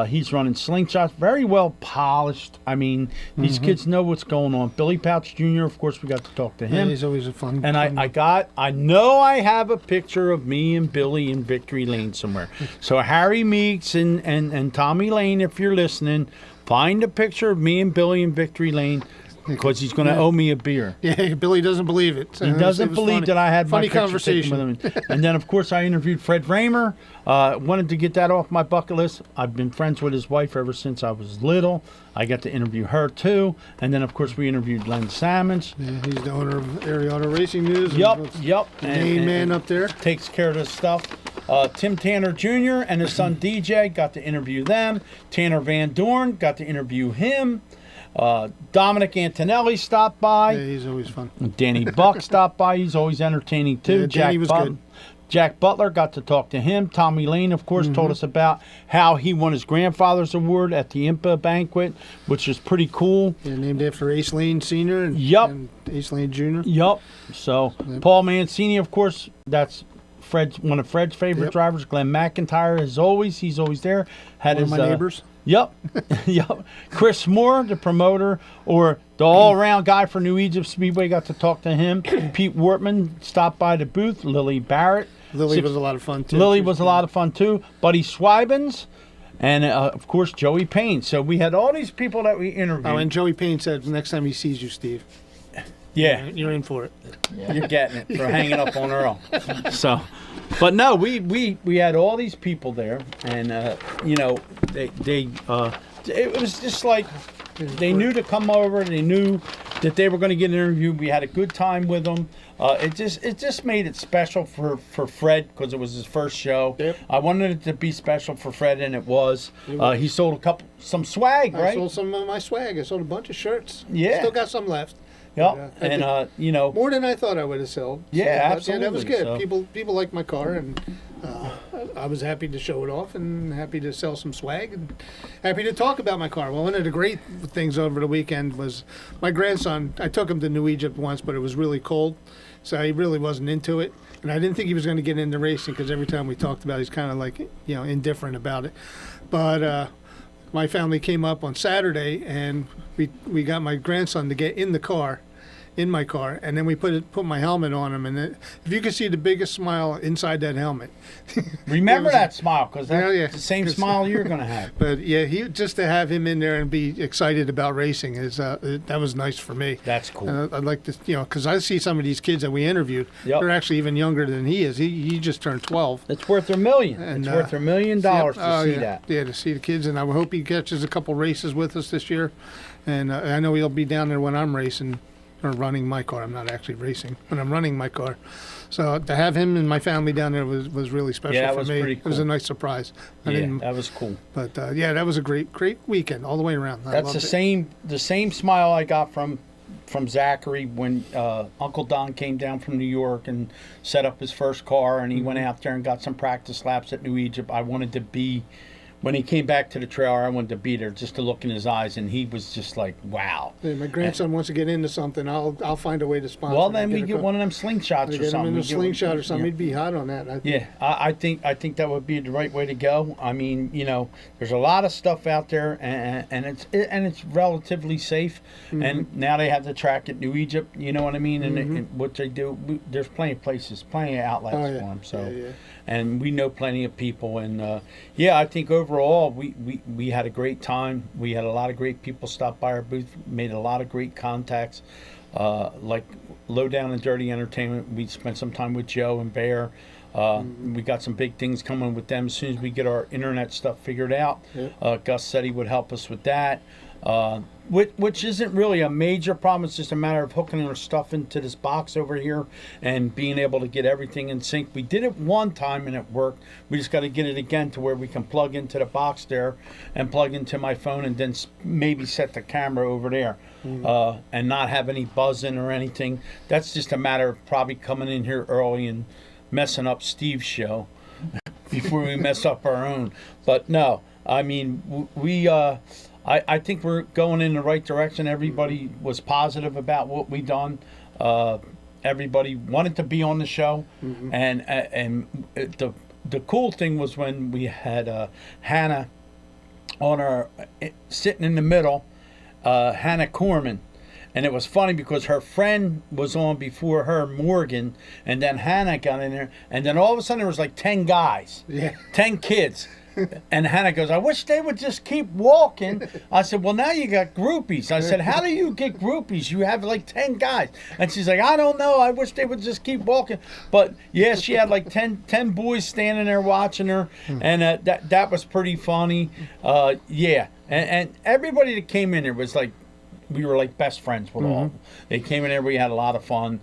[SPEAKER 8] He's running Slingshots, very well polished. I mean, these kids know what's going on. Billy Pouch Jr., of course, we got to talk to him.
[SPEAKER 7] Yeah, he's always a fun.
[SPEAKER 8] And I know I have a picture of me and Billy in Victory Lane somewhere. So Harry Meeks and Tommy Lane, if you're listening, find a picture of me and Billy in Victory Lane. Because he's going to owe me a beer.
[SPEAKER 7] Yeah, Billy doesn't believe it.
[SPEAKER 8] He doesn't believe
[SPEAKER 7] funny.
[SPEAKER 8] that I had
[SPEAKER 7] funny
[SPEAKER 8] my picture
[SPEAKER 7] conversation
[SPEAKER 8] taken with him. And then, of course, I interviewed Fred Raymer. Wanted to get that off my bucket list. I've been friends with his wife ever since I was little. I got to interview her, too. And then, of course, we interviewed Len Salmons.
[SPEAKER 7] Yeah, he's the owner of Area Auto Racing News.
[SPEAKER 8] Yep.
[SPEAKER 7] The main man up there.
[SPEAKER 8] Takes care of this stuff. Tim Tanner Jr. and his son DJ, got to interview them. Tanner Van Dorn, got to interview him. Dominic Antonelli stopped by.
[SPEAKER 7] Yeah, he's always fun.
[SPEAKER 8] Danny Buck stopped by. He's always entertaining, too.
[SPEAKER 7] Yeah, Danny was good.
[SPEAKER 8] Jack Butler, got to talk to him. Tommy Lane, of course, told us about how he won his grandfather's award at the IMPA banquet, which is pretty cool.
[SPEAKER 7] Yeah, named after Ace Lane Sr. and Ace Lane Jr.
[SPEAKER 8] Yep. So, Paul Mancini, of course, that's one of Fred's favorite drivers. Glenn McIntyre, as always, he's always there.
[SPEAKER 7] One of my neighbors.
[SPEAKER 8] Yep. Chris Moore, the promoter, or the all-around guy for New Egypt Speedway, got to talk to him. Pete Wortman stopped by the booth. Lily Barrett.
[SPEAKER 7] Lily was a lot of fun, too.
[SPEAKER 8] Lily was a lot of fun, too. Buddy Swibens. And, of course, Joey Payne. So we had all these people that we interviewed.
[SPEAKER 7] Oh, and Joey Payne said next time he sees you, Steve.
[SPEAKER 8] Yeah.
[SPEAKER 7] You're in for it.
[SPEAKER 8] Yeah. You're getting it for hanging up on Earl. So, but no, we had all these people there, and it was just like they knew to come over. They knew that they were going to get an interview. We had a good time with them. It just made it special for Fred because it was his first show.
[SPEAKER 7] Yep.
[SPEAKER 8] I wanted it to be special for Fred, and it was. He sold some swag, right?
[SPEAKER 7] I sold some of my swag. I sold a bunch of shirts.
[SPEAKER 8] Yeah.
[SPEAKER 7] Still got some left.
[SPEAKER 8] Yeah, and
[SPEAKER 7] more than I thought I would have sold.
[SPEAKER 8] Yeah, absolutely.
[SPEAKER 7] Yeah, that was good.
[SPEAKER 8] So.
[SPEAKER 7] People like my car, and I was happy to show it off, and happy to sell some swag, and happy to talk about my car. Well, one of the great things over the weekend was my grandson. I took him to New Egypt once, but it was really cold, so he really wasn't into it, and I didn't think he was going to get into racing because every time we talked about it, he's kind of like indifferent about it, but. My family came up on Saturday, and we got my grandson to get in the car, in my car, and then we put my helmet on him, and if you could see the biggest smile inside that helmet.
[SPEAKER 8] Remember that smile, because that's
[SPEAKER 7] yeah.
[SPEAKER 8] the same smile you're going to have.
[SPEAKER 7] But yeah, just to have him in there and be excited about racing that was nice for me.
[SPEAKER 8] That's cool.
[SPEAKER 7] I'd like to, because I see some of these kids that we interviewed. Yep. They're actually even younger than he is. He just turned 12.
[SPEAKER 8] It's worth $1 million. It's worth $1 million to see that.
[SPEAKER 7] Yeah, to see the kids, and I hope he catches a couple races with us this year. And I know he'll be down there when I'm racing. Or running my car. I'm not actually racing, but I'm running my car. So to have him and my family down there was really special for me.
[SPEAKER 8] Pretty cool.
[SPEAKER 7] It was a nice surprise.
[SPEAKER 8] That was cool.
[SPEAKER 7] But that was a great weekend all the way around.
[SPEAKER 8] That's the same smile I got from Zachary when Uncle Don came down from New York and set up his first car, and he went out there and got some practice laps at New Egypt. I wanted to be. When he came back to the trailer, I wanted to be there just to look in his eyes, and he was just like, wow.
[SPEAKER 7] Hey, my grandson wants to get into something. I'll find a way to sponsor.
[SPEAKER 8] Well, then we get one of them slingshots or something.
[SPEAKER 7] Get him in a slingshot or something. He'd be hot on that.
[SPEAKER 8] I think that would be the right way to go. I mean, there's a lot of stuff out there, and it's relatively safe. Mm-hmm. And now they have the track at New Egypt. You know what I mean? And what they do, there's plenty of places, plenty of outlets for them. So. And we know plenty of people, and I think overall we had a great time. We had a lot of great people stop by our booth, made a lot of great contacts, like Low Down and Dirty Entertainment. We spent some time with Joe and Bear. We got some big things coming with them as soon as we get our internet stuff figured out. Gus said he would help us with that. Which isn't really a major problem. It's just a matter of hooking our stuff into this box over here and being able to get everything in sync. We did it one time and it worked. We just got to get it again to where we can plug into the box there and plug into my phone and then maybe set the camera over there and not have any buzzing or anything. That's just a matter of probably coming in here early and messing up Steve's show before we mess up our own. But no, I mean, I think we're going in the right direction. Everybody was positive about what we done. Everybody wanted to be on the show, and the cool thing was when we had Hannah on our sitting in the middle, Hannah Corman. And it was funny because her friend was on before her, Morgan, and then Hannah got in there, and then all of a sudden there was like 10 guys, 10 kids. And Hannah goes, I wish they would just keep walking. I said, well, now you got groupies. I said, how do you get groupies? You have like 10 guys. And she's like, I don't know. I wish they would just keep walking. But, yeah, she had like 10 boys standing there watching her. And that was pretty funny. And everybody that came in there was like, we were like best friends with all of them. They came in there, we had a lot of fun.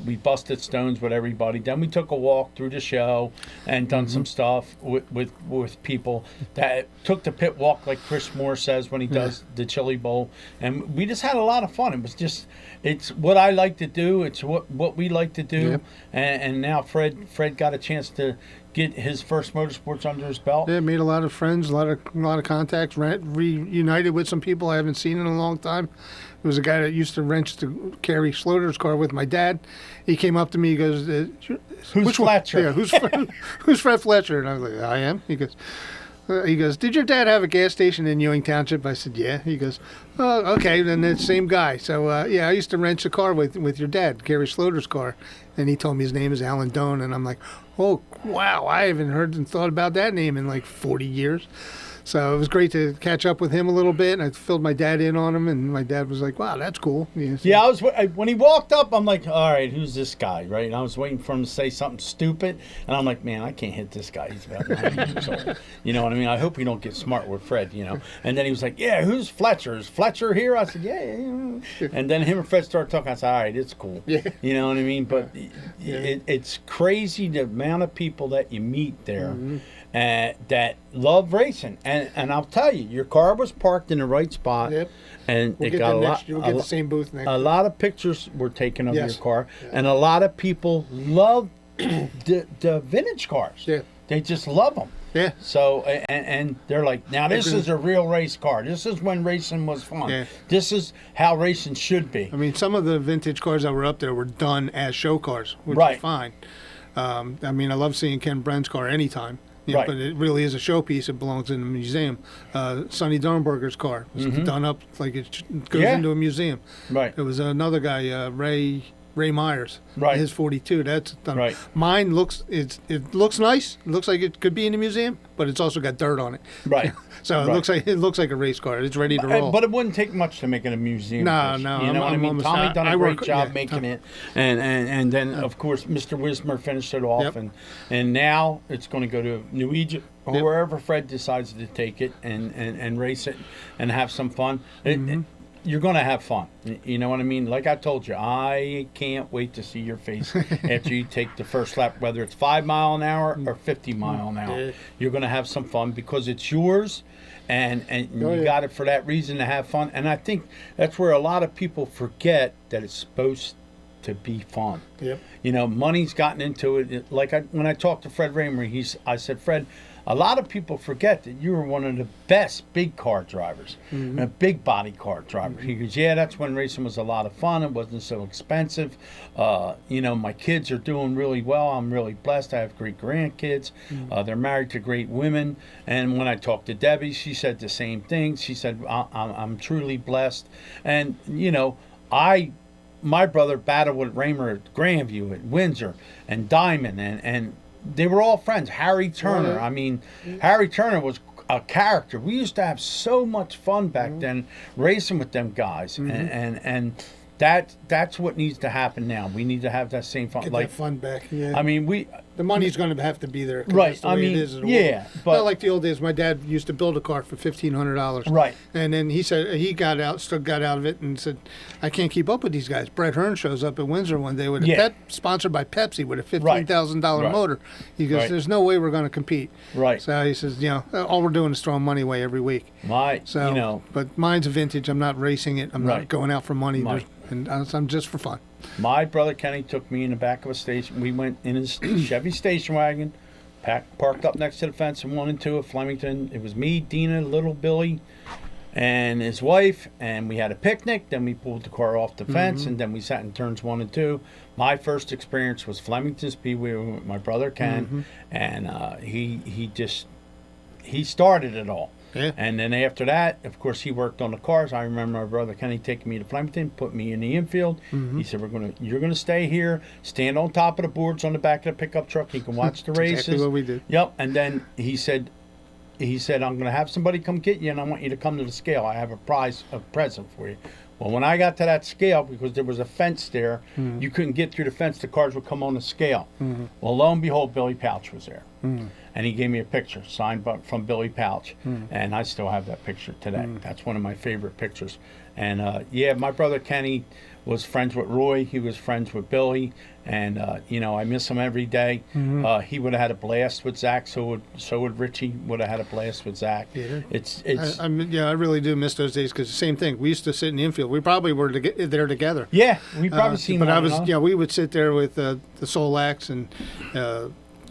[SPEAKER 8] We busted stones with everybody. Then we took a walk through the show and done some stuff with people that took the pit walk like Chris Moore says when he does the Chili Bowl. And we just had a lot of fun. It was just, it's what I like to do. It's what we like to do. And now Fred got a chance to get his first motorsports under his belt.
[SPEAKER 7] Yeah, made a lot of friends, a lot of contacts, reunited with some people I haven't seen in a long time. It was a guy that used to wrench to Carrie Schloter's car with my dad. He came up to me, he goes,
[SPEAKER 8] who's Fletcher?
[SPEAKER 7] Yeah, who's Fred Fletcher? And I was like, I am. He goes, did your dad have a gas station in Ewing Township? I said, yeah. He goes, oh, okay, then it's the same guy. So, I used to wrench a car with your dad, Carrie Schloter's car. And he told me his name is Alan Doan. And I'm like, oh, wow, I haven't heard and thought about that name in like 40 years. So it was great to catch up with him a little bit. And I filled my dad in on him, and my dad was like, wow, that's cool.
[SPEAKER 8] Yeah, when he walked up, I'm like, all right, who's this guy, right? And I was waiting for him to say something stupid. And I'm like, man, I can't hit this guy. He's about 90 years old. You know what I mean? I hope we don't get smart with Fred, And then he was like, yeah, who's Fletcher? Is Fletcher here? I said, yeah. And then him and Fred started talking. I said, all right, it's cool. Yeah. You know what I mean? But it's crazy the amount of people that you meet there. That love racing, and I'll tell you, your car was parked in the right spot, and
[SPEAKER 7] we'll get the same booth next.
[SPEAKER 8] A lot of pictures were taken of your car, and a lot of people love the vintage cars. Yeah, they just love them.
[SPEAKER 7] Yeah.
[SPEAKER 8] So and they're like, now this is a real race car. This is when racing was fun. Yeah. This is how racing should be.
[SPEAKER 7] I mean, some of the vintage cars that were up there were done as show cars, which is fine. I mean, I love seeing Ken Brenn's car anytime.
[SPEAKER 8] Right.
[SPEAKER 7] But it really is a showpiece. It belongs in a museum. Sonny Dornberger's car was done up like it goes into a museum.
[SPEAKER 8] Right.
[SPEAKER 7] There was another guy, Ray Myers.
[SPEAKER 8] Right.
[SPEAKER 7] His 42. That's done.
[SPEAKER 8] Right.
[SPEAKER 7] Mine looks it looks nice. It looks like it could be in a museum, but it's also got dirt on it.
[SPEAKER 8] Right.
[SPEAKER 7] So it looks like a race car. It's ready to roll.
[SPEAKER 8] But it wouldn't take much to make it a museum.
[SPEAKER 7] No.
[SPEAKER 8] You know what I mean? Tommy done a great job making it, and then of course Mr. Wismer finished it off, and now it's going to go to New Egypt or wherever Fred decides to take it and race it and have some fun. You're going to have fun. You know what I mean? Like I told you, I can't wait to see your face after you take the first lap, whether it's 5 mile an hour or 50 mile an hour. You're going to have some fun because it's yours, and you got it for that reason to have fun. And I think that's where a lot of people forget that it's supposed to be fun.
[SPEAKER 7] Yep.
[SPEAKER 8] You know, money's gotten into it. Like when I talked to Fred Raymer, I said, Fred, a lot of people forget that you were one of the best big car drivers, a big body car driver. He goes, yeah, that's when racing was a lot of fun. It wasn't so expensive. You know, my kids are doing really well. I'm really blessed. I have great grandkids. They're married to great women. And when I talked to Debbie, she said the same thing. She said, I'm truly blessed. And, you know, my brother battled with Raymer at Grandview, at Windsor, and Diamond, and they were all friends. Harry Turner. I mean, Harry Turner was a character. We used to have so much fun back then racing with them guys, and that's what needs to happen now. We need to have that same fun.
[SPEAKER 7] Get
[SPEAKER 8] like
[SPEAKER 7] that fun back. Yeah.
[SPEAKER 8] I mean,
[SPEAKER 7] the money's going to have to be there. 'Cause
[SPEAKER 8] Right.
[SPEAKER 7] That's the way it is in the world.
[SPEAKER 8] But
[SPEAKER 7] not like the old days. My dad used to build a car for $1,500.
[SPEAKER 8] Right.
[SPEAKER 7] And then he said he got out of it and said, "I can't keep up with these guys." Brett Hearn shows up at Windsor one day with a sponsored by Pepsi with a $15,000 motor. He goes, "There's no way we're going to compete."
[SPEAKER 8] Right.
[SPEAKER 7] So he says, all we're doing is throwing money away every week. But mine's a vintage. I'm not racing it. I'm not going out for money. And I'm just for fun.
[SPEAKER 8] My brother Kenny took me in the back of a station. We went in his Chevy station wagon, parked up next to the fence in 1 and 2 of Flemington. It was me, Dina, little Billy, and his wife, and we had a picnic. Then we pulled the car off the fence, and then we sat in turns 1 and 2. My first experience was Flemington Speedway with my brother Ken, and he started it all.
[SPEAKER 7] Yeah.
[SPEAKER 8] And then after that, of course, he worked on the cars. I remember my brother Kenny taking me to Flemington, put me in the infield. He said, "You're gonna stay here, stand on top of the boards on the back of the pickup truck. You can watch the races."
[SPEAKER 7] Exactly what we did.
[SPEAKER 8] Yep. And then he said, "I'm gonna have somebody come get you, and I want you to come to the scale. I have a present for you." Well, when I got to that scale, because there was a fence there, you couldn't get through the fence. The cars would come on the scale. Well, lo and behold, Billy Pouch was there. And he gave me a picture signed from Billy Pouch, and I still have that picture today. That's one of my favorite pictures. And my brother Kenny was friends with Roy. He was friends with Billy, and I miss him every day. He would have had a blast with Zach. So would Richie. Would have had a blast with Zach.
[SPEAKER 7] I really do miss those days because the same thing. We used to sit in the infield. We probably were there together.
[SPEAKER 8] Yeah, we probably seen.
[SPEAKER 7] But we would sit there with the Solax and.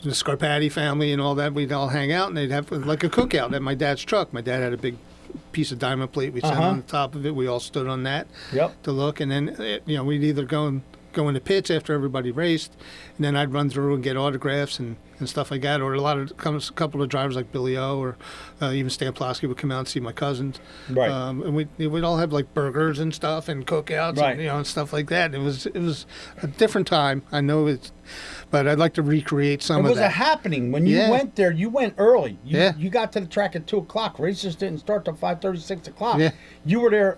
[SPEAKER 7] The Scarpati family and all that, we'd all hang out and they'd have like a cookout at my dad's truck. My dad had a big piece of diamond plate we set on the top of it. We all stood on that to look, and then we'd either go in the pits after everybody raced, and then I'd run through and get autographs and stuff like that. Or a couple of drivers like Billy O or even Stan Plosky would come out and see my cousins.
[SPEAKER 8] Right.
[SPEAKER 7] And we'd all have like burgers and stuff and cookouts and stuff like that. It was a different time. I know but I'd like to recreate some of that.
[SPEAKER 8] It was a happening. When you went there, you went early. You got to the track at 2 o'clock. Races didn't start till 5:30, 6 o'clock. Yeah. You were there,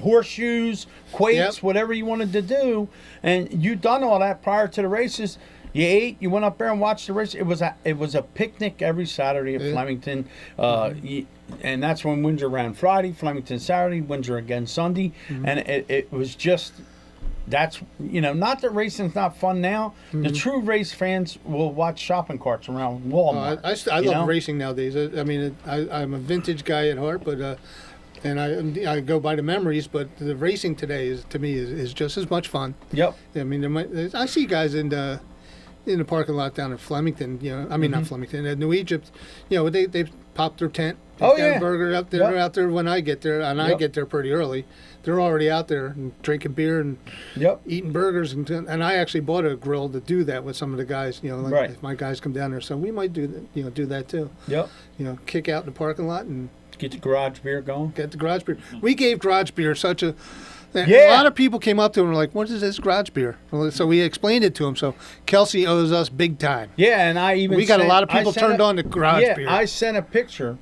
[SPEAKER 8] horseshoes, quakes, whatever you wanted to do. And you done all that prior to the races. You ate, you went up there and watched the race. It was a picnic every Saturday at Flemington. And that's when Windsor ran Friday, Flemington Saturday, Windsor again Sunday. And it was just... That's, not that racing's not fun now. The true race fans will watch shopping carts around Walmart.
[SPEAKER 7] I love racing nowadays. I'm a vintage guy at heart, but and I go by the memories. But the racing today is just as much fun.
[SPEAKER 8] Yep.
[SPEAKER 7] I mean, I see guys in the parking lot down in Flemington. Not Flemington, at New Egypt. They popped their tent.
[SPEAKER 8] Oh,
[SPEAKER 7] Got
[SPEAKER 8] yeah.
[SPEAKER 7] a burger up there.
[SPEAKER 8] Yep.
[SPEAKER 7] They're out there when I get there, and I
[SPEAKER 8] Yep.
[SPEAKER 7] get there pretty early. They're already out there and drinking beer and
[SPEAKER 8] Yep.
[SPEAKER 7] eating burgers, and I actually bought a grill to do that with some of the guys. You know, like
[SPEAKER 8] Right.
[SPEAKER 7] if my guys come down there, so we might do that. You know, do that too.
[SPEAKER 8] Yep.
[SPEAKER 7] You know, kick out in the parking lot and
[SPEAKER 8] Get the garage beer going.
[SPEAKER 7] get the garage beer. We gave garage beer such a.
[SPEAKER 8] Yeah.
[SPEAKER 7] A lot of people came up to him and were like, "What is this garage beer?" So we explained it to him. So Kelsey owes us big time.
[SPEAKER 8] Yeah, and I even
[SPEAKER 7] We got a
[SPEAKER 8] sent-
[SPEAKER 7] lot of
[SPEAKER 8] I
[SPEAKER 7] people
[SPEAKER 8] sent
[SPEAKER 7] turned on to garage
[SPEAKER 8] yeah,
[SPEAKER 7] beer.
[SPEAKER 8] I sent a picture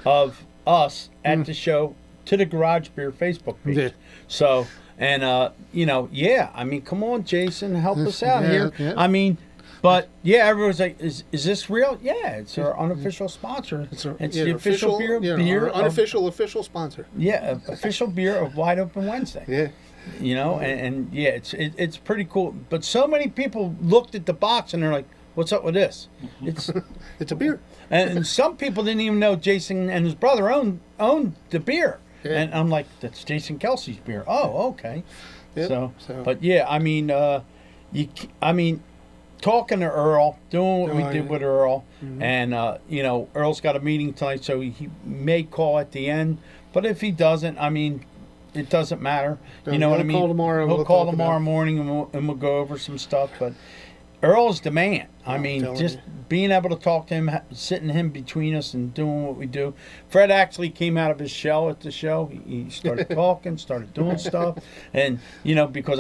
[SPEAKER 8] of us at the show to the Garage Beer Facebook page.
[SPEAKER 7] Yeah.
[SPEAKER 8] So, and you know, yeah, I mean, come on, Jason, help us out
[SPEAKER 7] Yeah,
[SPEAKER 8] here.
[SPEAKER 7] yeah.
[SPEAKER 8] I mean, but yeah, everyone's like, is this real? Yeah, it's our unofficial sponsor. It's the official beer
[SPEAKER 7] our
[SPEAKER 8] of-
[SPEAKER 7] unofficial official sponsor.
[SPEAKER 8] Yeah, official beer of Wide Open Wednesday.
[SPEAKER 7] Yeah.
[SPEAKER 8] You know, and yeah, it's pretty cool. But so many people looked at the box and they're like, "What's up with this?" It's
[SPEAKER 7] It's a beer.
[SPEAKER 8] and some people didn't even know Jason and his brother owned the beer.
[SPEAKER 7] Yeah.
[SPEAKER 8] And I'm like, "That's Jason Kelsey's beer." Oh, okay.
[SPEAKER 7] Yep,
[SPEAKER 8] So,
[SPEAKER 7] so-
[SPEAKER 8] but yeah, I mean, talking to Earl, doing what we
[SPEAKER 7] Oh,
[SPEAKER 8] did
[SPEAKER 7] yeah.
[SPEAKER 8] with Earl,
[SPEAKER 7] Mhm.
[SPEAKER 8] and you know, Earl's got a meeting tonight, so he may call at the end. But if he doesn't, I mean, it doesn't matter.
[SPEAKER 7] No,
[SPEAKER 8] You know what I
[SPEAKER 7] he'll
[SPEAKER 8] mean?
[SPEAKER 7] call tomorrow and
[SPEAKER 8] He'll
[SPEAKER 7] we'll
[SPEAKER 8] call
[SPEAKER 7] talk
[SPEAKER 8] tomorrow
[SPEAKER 7] about it.
[SPEAKER 8] morning, and we'll go over some stuff. But Earl's the man. I mean,
[SPEAKER 7] telling
[SPEAKER 8] just
[SPEAKER 7] you.
[SPEAKER 8] being able to talk to him, sitting him between us, and doing what we do. Fred actually came out of his shell at the show. He started talking, started doing stuff, and you know, because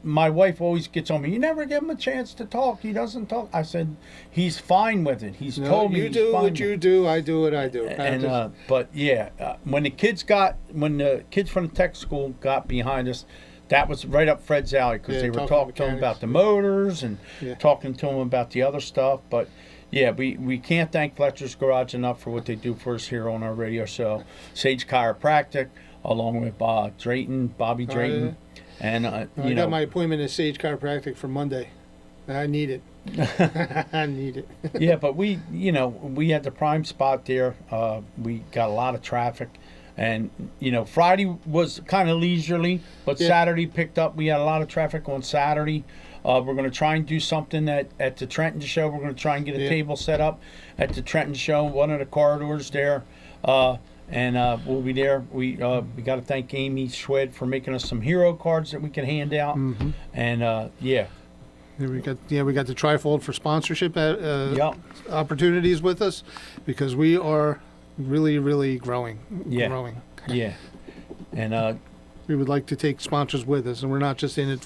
[SPEAKER 8] my wife always gets on me. You never give him a chance to talk. He doesn't talk. I said he's fine with it. He's
[SPEAKER 7] No,
[SPEAKER 8] told me
[SPEAKER 7] you
[SPEAKER 8] he's
[SPEAKER 7] do
[SPEAKER 8] fine
[SPEAKER 7] what
[SPEAKER 8] with
[SPEAKER 7] you
[SPEAKER 8] it.
[SPEAKER 7] do. I do what I do.
[SPEAKER 8] And but yeah, when the kids from the tech school got behind us, that was right up Fred's alley because
[SPEAKER 7] Yeah,
[SPEAKER 8] they were
[SPEAKER 7] talking
[SPEAKER 8] talking to him
[SPEAKER 7] mechanics.
[SPEAKER 8] about the motors and
[SPEAKER 7] Yeah.
[SPEAKER 8] talking to him about the other stuff. But yeah, we can't thank Fletcher's Garage enough for what they do for us here on our radio show. Sage Chiropractic, along with Bobby Drayton, and
[SPEAKER 7] I
[SPEAKER 8] you know,
[SPEAKER 7] got my appointment at Sage Chiropractic for Monday. I need it. I need it.
[SPEAKER 8] yeah, but we had the prime spot there. We got a lot of traffic, and you know, Friday was kind of leisurely, but
[SPEAKER 7] Yeah.
[SPEAKER 8] Saturday picked up. We had a lot of traffic on Saturday. We're going to try and do something at the Trenton show. We're going to try and get a
[SPEAKER 7] Yeah.
[SPEAKER 8] table set up at the Trenton show, one of the corridors there. And we'll be there. We got to thank Amy Schwed for making us some hero cards that we can hand out.
[SPEAKER 7] Mhm.
[SPEAKER 8] And yeah,
[SPEAKER 7] We got the Trifold for sponsorship
[SPEAKER 8] Yep.
[SPEAKER 7] opportunities with us because we are really, really growing.
[SPEAKER 8] Yeah.
[SPEAKER 7] Growing.
[SPEAKER 8] yeah, and
[SPEAKER 7] We would like to take sponsors with us, and we're not just in it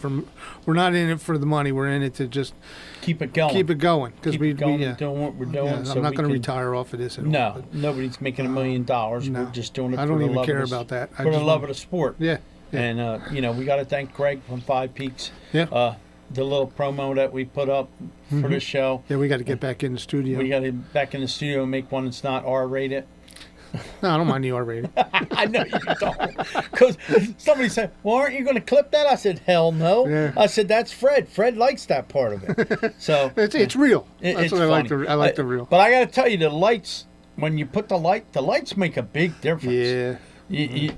[SPEAKER 7] we're not in it for the money. We're in it to just
[SPEAKER 8] keep it going.
[SPEAKER 7] keep it going because
[SPEAKER 8] Keep
[SPEAKER 7] we
[SPEAKER 8] it going,
[SPEAKER 7] yeah.
[SPEAKER 8] doing what we're doing.
[SPEAKER 7] Yeah,
[SPEAKER 8] so
[SPEAKER 7] I'm not
[SPEAKER 8] we
[SPEAKER 7] going to
[SPEAKER 8] can-
[SPEAKER 7] retire off of this at all.
[SPEAKER 8] No,
[SPEAKER 7] but
[SPEAKER 8] nobody's making $1 million.
[SPEAKER 7] no.
[SPEAKER 8] We're just doing it
[SPEAKER 7] I
[SPEAKER 8] for
[SPEAKER 7] don't
[SPEAKER 8] the
[SPEAKER 7] even
[SPEAKER 8] love
[SPEAKER 7] care
[SPEAKER 8] of the,
[SPEAKER 7] about that. I
[SPEAKER 8] For the
[SPEAKER 7] just
[SPEAKER 8] love
[SPEAKER 7] want-
[SPEAKER 8] of the sport.
[SPEAKER 7] Yeah. Yeah.
[SPEAKER 8] And, you know, we got to thank Greg from Five Peaks.
[SPEAKER 7] Yeah.
[SPEAKER 8] The little promo that we put up for the show.
[SPEAKER 7] Yeah, we got to get back in the studio.
[SPEAKER 8] We got to get back in the studio and make one that's not R-rated.
[SPEAKER 7] No, I don't mind the R rating.
[SPEAKER 8] I know you don't. Because somebody said, well, aren't you going to clip that? I said, hell no.
[SPEAKER 7] Yeah.
[SPEAKER 8] I said, that's Fred. Fred likes that part of it. So
[SPEAKER 7] It's real. That's
[SPEAKER 8] it's
[SPEAKER 7] what I like.
[SPEAKER 8] funny.
[SPEAKER 7] I like the real.
[SPEAKER 8] But I got to tell you, the lights, when you put the lights make a big difference.
[SPEAKER 7] Yeah.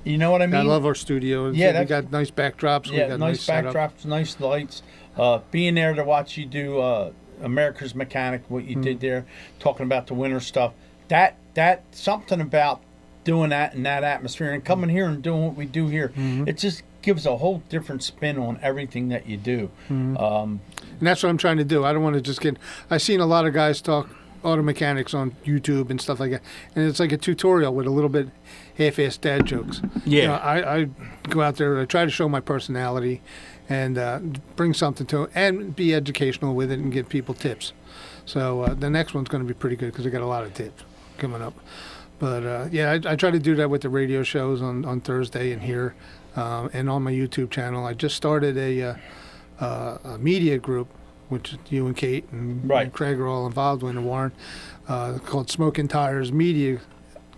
[SPEAKER 8] You know what I mean?
[SPEAKER 7] I love our studio.
[SPEAKER 8] Yeah,
[SPEAKER 7] We got nice backdrops. We
[SPEAKER 8] Yeah,
[SPEAKER 7] got
[SPEAKER 8] nice
[SPEAKER 7] setup.
[SPEAKER 8] backdrops, nice lights. Being there to watch you do America's Mechanic, what you did there, talking about the winter stuff. That something about doing that in that atmosphere and coming here and doing what we do here. It just gives a whole different spin on everything that you do.
[SPEAKER 7] And that's what I'm trying to do. I don't want to just get. I've seen a lot of guys talk auto mechanics on YouTube and stuff like that, and it's like a tutorial with a little bit half-assed dad jokes.
[SPEAKER 8] Yeah.
[SPEAKER 7] You know, I go out there. I try to show my personality, and bring something to it, and be educational with it, and give people tips. So the next one's going to be pretty good because I got a lot of tips coming up. But yeah, I try to do that with the radio shows on Thursday and here, and on my YouTube channel. I just started a media group, which you and Kate and
[SPEAKER 8] Right.
[SPEAKER 7] Craig are all involved in, and Warren, called Smoking Tires Media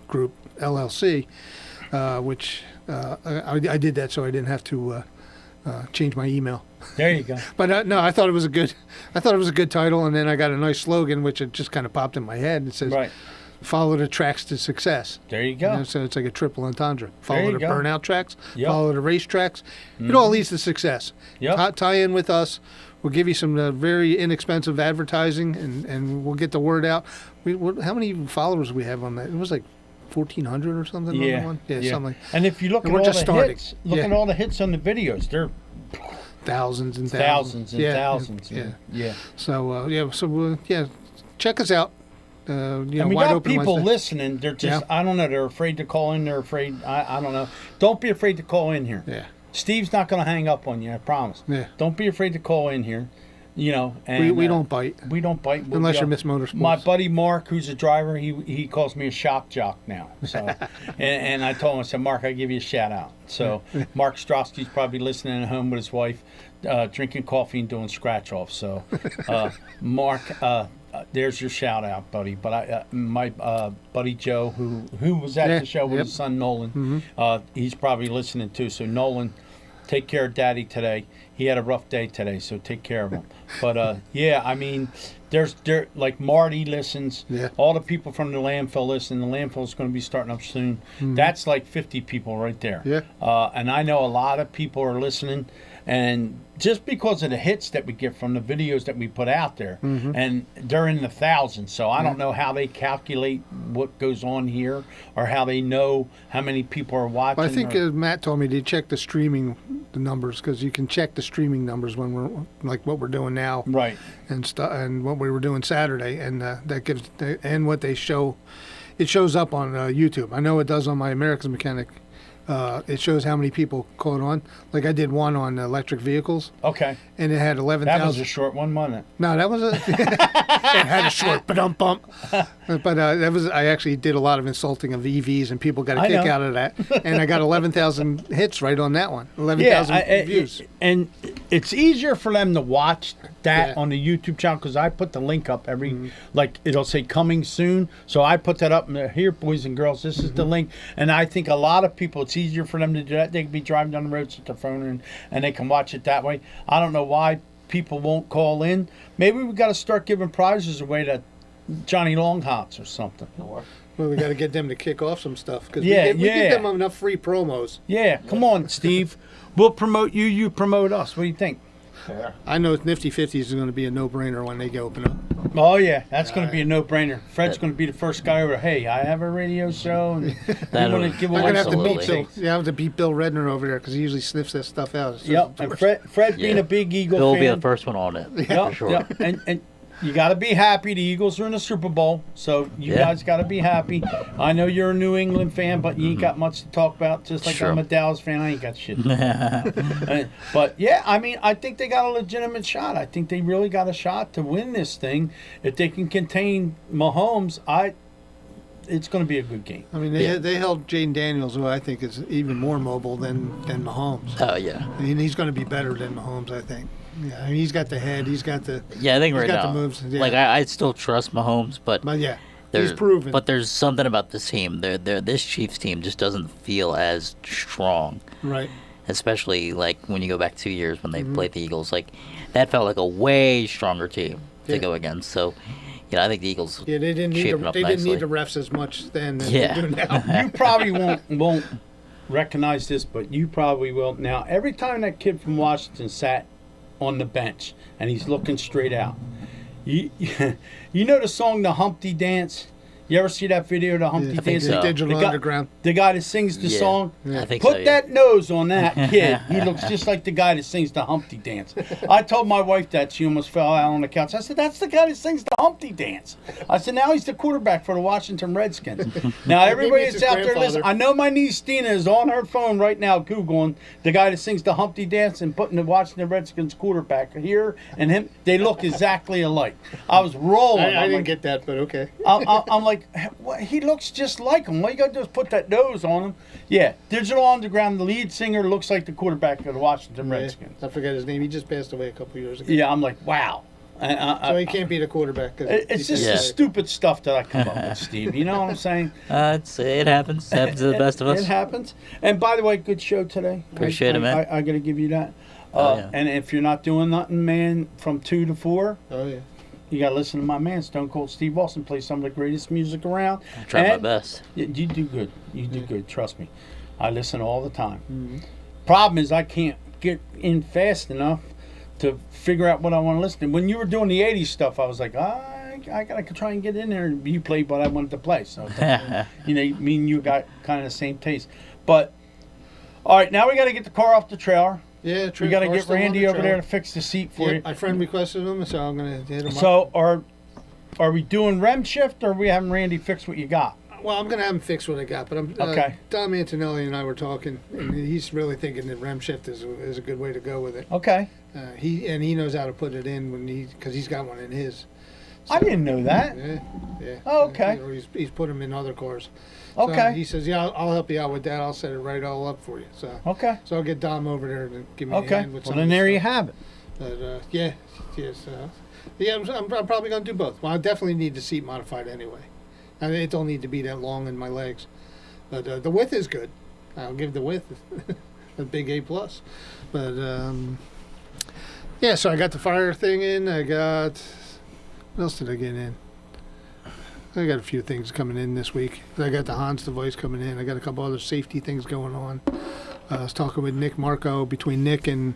[SPEAKER 7] Group LLC, which I did that so I didn't have to change my email.
[SPEAKER 8] There you go.
[SPEAKER 7] But no, I thought it was a good title, and then I got a nice slogan, which it just kind of popped in my head. It says,
[SPEAKER 8] Right.
[SPEAKER 7] "Follow the tracks to success."
[SPEAKER 8] There you go.
[SPEAKER 7] You know, so it's like a triple entendre.
[SPEAKER 8] There
[SPEAKER 7] Follow
[SPEAKER 8] you
[SPEAKER 7] the
[SPEAKER 8] go.
[SPEAKER 7] burnout tracks.
[SPEAKER 8] Yep.
[SPEAKER 7] Follow the race tracks. It all leads to success.
[SPEAKER 8] Yep.
[SPEAKER 7] Tie in with us. We'll give you some very inexpensive advertising, and we'll get the word out. How many followers we have on that? It was like 1,400 or something. On that one? Yeah, something.
[SPEAKER 8] And if you look at all the hits, look at all the hits on the videos, they're
[SPEAKER 7] thousands and
[SPEAKER 8] thousands and thousands.
[SPEAKER 7] Yeah. So check us out.
[SPEAKER 8] And we got people listening. They're just, I don't know, they're afraid to call in. They're afraid, I don't know. Don't be afraid to call in here.
[SPEAKER 7] Yeah.
[SPEAKER 8] Steve's not going to hang up on you, I promise.
[SPEAKER 7] Yeah.
[SPEAKER 8] Don't be afraid to call in here. You know, and
[SPEAKER 7] we don't bite.
[SPEAKER 8] We don't bite
[SPEAKER 7] unless you're Miss Motorsports.
[SPEAKER 8] My buddy Mark, who's a driver, he calls me a shop jock now. So, and I told him, I said, Mark, I give you a shout out. So Mark Strosky's probably listening at home with his wife, drinking coffee and doing scratch off. So, Mark, there's your shout out, buddy. But my buddy Joe, who was at the show with his son Nolan, he's probably listening too. So Nolan, take care of Daddy today. He had a rough day today, so take care of him. But I mean, there's like Marty listens. Yeah. All the people from the landfill listen. The landfill's going to be starting up soon. That's like 50 people right there. Yeah. And I know a lot of people are listening. And just because of the hits that we get from the videos that we put out there, and they're in the thousands, so I don't know how they calculate what goes on here or how they know how many people are watching.
[SPEAKER 7] Well, I think Matt told me to check the streaming numbers, because you can check the streaming numbers when we're like what we're doing now,
[SPEAKER 8] right?
[SPEAKER 7] And what we were doing Saturday, and that gives and what they show. It shows up on YouTube. I know it does on my America's Mechanic. It shows how many people caught on. Like I did one on electric vehicles.
[SPEAKER 8] Okay.
[SPEAKER 7] And it had 11,000.
[SPEAKER 8] That was a short one, wasn't it?
[SPEAKER 7] No, that was it had a short bump. But that was, I actually did a lot of insulting of EVs, and people got a kick out of that. And I got 11,000 hits right on that one. 11,000 views.
[SPEAKER 8] And it's easier for them to watch that on the YouTube channel, because I put the link up like it'll say coming soon. So I put that up, and here, boys and girls, this is the link. And I think a lot of people, it's easier for them to do that. They can be driving down the road with their phone, and they can watch it that way. I don't know why people won't call in. Maybe we got to start giving prizes away to Johnny Longhots or something.
[SPEAKER 7] Well, we got to get them to kick off some stuff, because we give them enough free promos.
[SPEAKER 8] Yeah, come on, Steve. We'll promote you. You promote us. What do you think?
[SPEAKER 7] Yeah. I know Nifty 50s is going to be a no-brainer when they open up.
[SPEAKER 8] Oh, yeah. That's going to be a no-brainer. Fred's going to be the first guy over. Hey, I have a radio show. And
[SPEAKER 7] I'm going to have to beat Bill Redner over there, because he usually sniffs that stuff out.
[SPEAKER 8] Yep. And Fred being a big Eagle
[SPEAKER 6] Bill
[SPEAKER 8] fan.
[SPEAKER 6] will be the first one on it.
[SPEAKER 8] Yep,
[SPEAKER 6] for sure.
[SPEAKER 8] Yep. And you got to be happy. The Eagles are in the Super Bowl, so you guys got to be happy. I know you're a New England fan, but you ain't got much to talk about. Just like I'm a Dallas fan, I ain't got shit. But yeah, I mean, I think they got a legitimate shot. I think they really got a shot to win this thing. If they can contain Mahomes, it's going to be a good game.
[SPEAKER 7] I mean, they held Jaden Daniels, who I think is even more mobile than Mahomes.
[SPEAKER 6] Oh yeah,
[SPEAKER 7] I mean, he's going to be better than Mahomes, I think. Yeah, I mean, he's got the head. He's got the
[SPEAKER 6] I think right
[SPEAKER 7] got
[SPEAKER 6] now,
[SPEAKER 7] the moves. Yeah.
[SPEAKER 6] Like I still trust Mahomes, but
[SPEAKER 7] he's proven.
[SPEAKER 6] But there's something about this team. This Chiefs team just doesn't feel as strong,
[SPEAKER 7] right?
[SPEAKER 6] Especially like when you go back 2 years when they played the Eagles. Like that felt like a way stronger team to go against. So, I think the Eagles.
[SPEAKER 7] Yeah, they didn't need the refs as much then as they do now.
[SPEAKER 8] You probably won't recognize this, but you probably will. Now, every time that kid from Washington sat on the bench and he's looking straight out, you know the song The Humpty Dance? You ever see that video, The Humpty Dance?
[SPEAKER 7] So. Digital Underground.
[SPEAKER 8] The guy that sings the song?
[SPEAKER 6] I think
[SPEAKER 8] Put that nose on that kid. He looks just like the guy that sings the Humpty Dance. I told my wife that. She almost fell out on the couch. I said, that's the guy that sings the Humpty Dance. I said, now he's the quarterback for the Washington Redskins. Now, everybody that's out there listening, I know my niece Stina is on her phone right now Googling the guy that sings the Humpty Dance and putting the Washington Redskins quarterback here and him. They look exactly alike. I was rolling.
[SPEAKER 7] I didn't get that, but okay.
[SPEAKER 8] I'm like, he looks just like him. All you got to do is put that nose on him. Yeah, Digital Underground, the lead singer, looks like the quarterback of the Washington Redskins.
[SPEAKER 7] I forget his name. He just passed away a couple years ago.
[SPEAKER 8] Yeah, I'm like, wow.
[SPEAKER 7] So he can't be the quarterback.
[SPEAKER 8] It's just the stupid stuff that I come up with, Steve. You know what I'm saying?
[SPEAKER 6] It happens. It happens to the best of us.
[SPEAKER 8] It happens. And by the way, good show today.
[SPEAKER 6] Appreciate it, man.
[SPEAKER 8] I got to give you that. And if you're not doing nothing, man, from 2 to 4.
[SPEAKER 7] Oh, yeah.
[SPEAKER 8] You got to listen to my man, Stone Cold Steve Austin, play some of the greatest music around.
[SPEAKER 6] I try my best.
[SPEAKER 8] You do good. You do good. Trust me. I listen all the time. Problem is I can't get in fast enough to figure out what I want to listen to. When you were doing the 80s stuff, I was like, I got to try and get in there, and you played what I wanted to play. So, me and you got kind of the same taste. But, all right, now we got to get the car off the trailer.
[SPEAKER 7] Yeah,
[SPEAKER 8] we got to get Randy over there to fix the seat for you.
[SPEAKER 7] My friend requested him, so I'm going to hit him up.
[SPEAKER 8] So, are we doing REM shift, or are we having Randy fix what you got?
[SPEAKER 7] Well, I'm going to have him fix what I got, but
[SPEAKER 8] okay.
[SPEAKER 7] Dom Antonelli and I were talking, and he's really thinking that REM shift is a good way to go with it.
[SPEAKER 8] Okay.
[SPEAKER 7] He knows how to put it in because he's got one in his. So,
[SPEAKER 8] I didn't know that.
[SPEAKER 7] Yeah.
[SPEAKER 8] Oh, okay.
[SPEAKER 7] He's put them in other cars.
[SPEAKER 8] Okay.
[SPEAKER 7] So he says, yeah, I'll help you out with that. I'll set it right all up for you. So
[SPEAKER 8] okay.
[SPEAKER 7] So I'll get Dom over there to give me a hand with
[SPEAKER 8] Well, then there you have it.
[SPEAKER 7] But I'm probably going to do both. Well, I definitely need the seat modified anyway. I mean, it don't need to be that long in my legs, but the width is good. I'll give the width a big A+. But so I got the fire thing in. I got what else did I get in? I got a few things coming in this week. I got the Hans device coming in. I got a couple other safety things going on. I was talking with Nick Marco. Between Nick and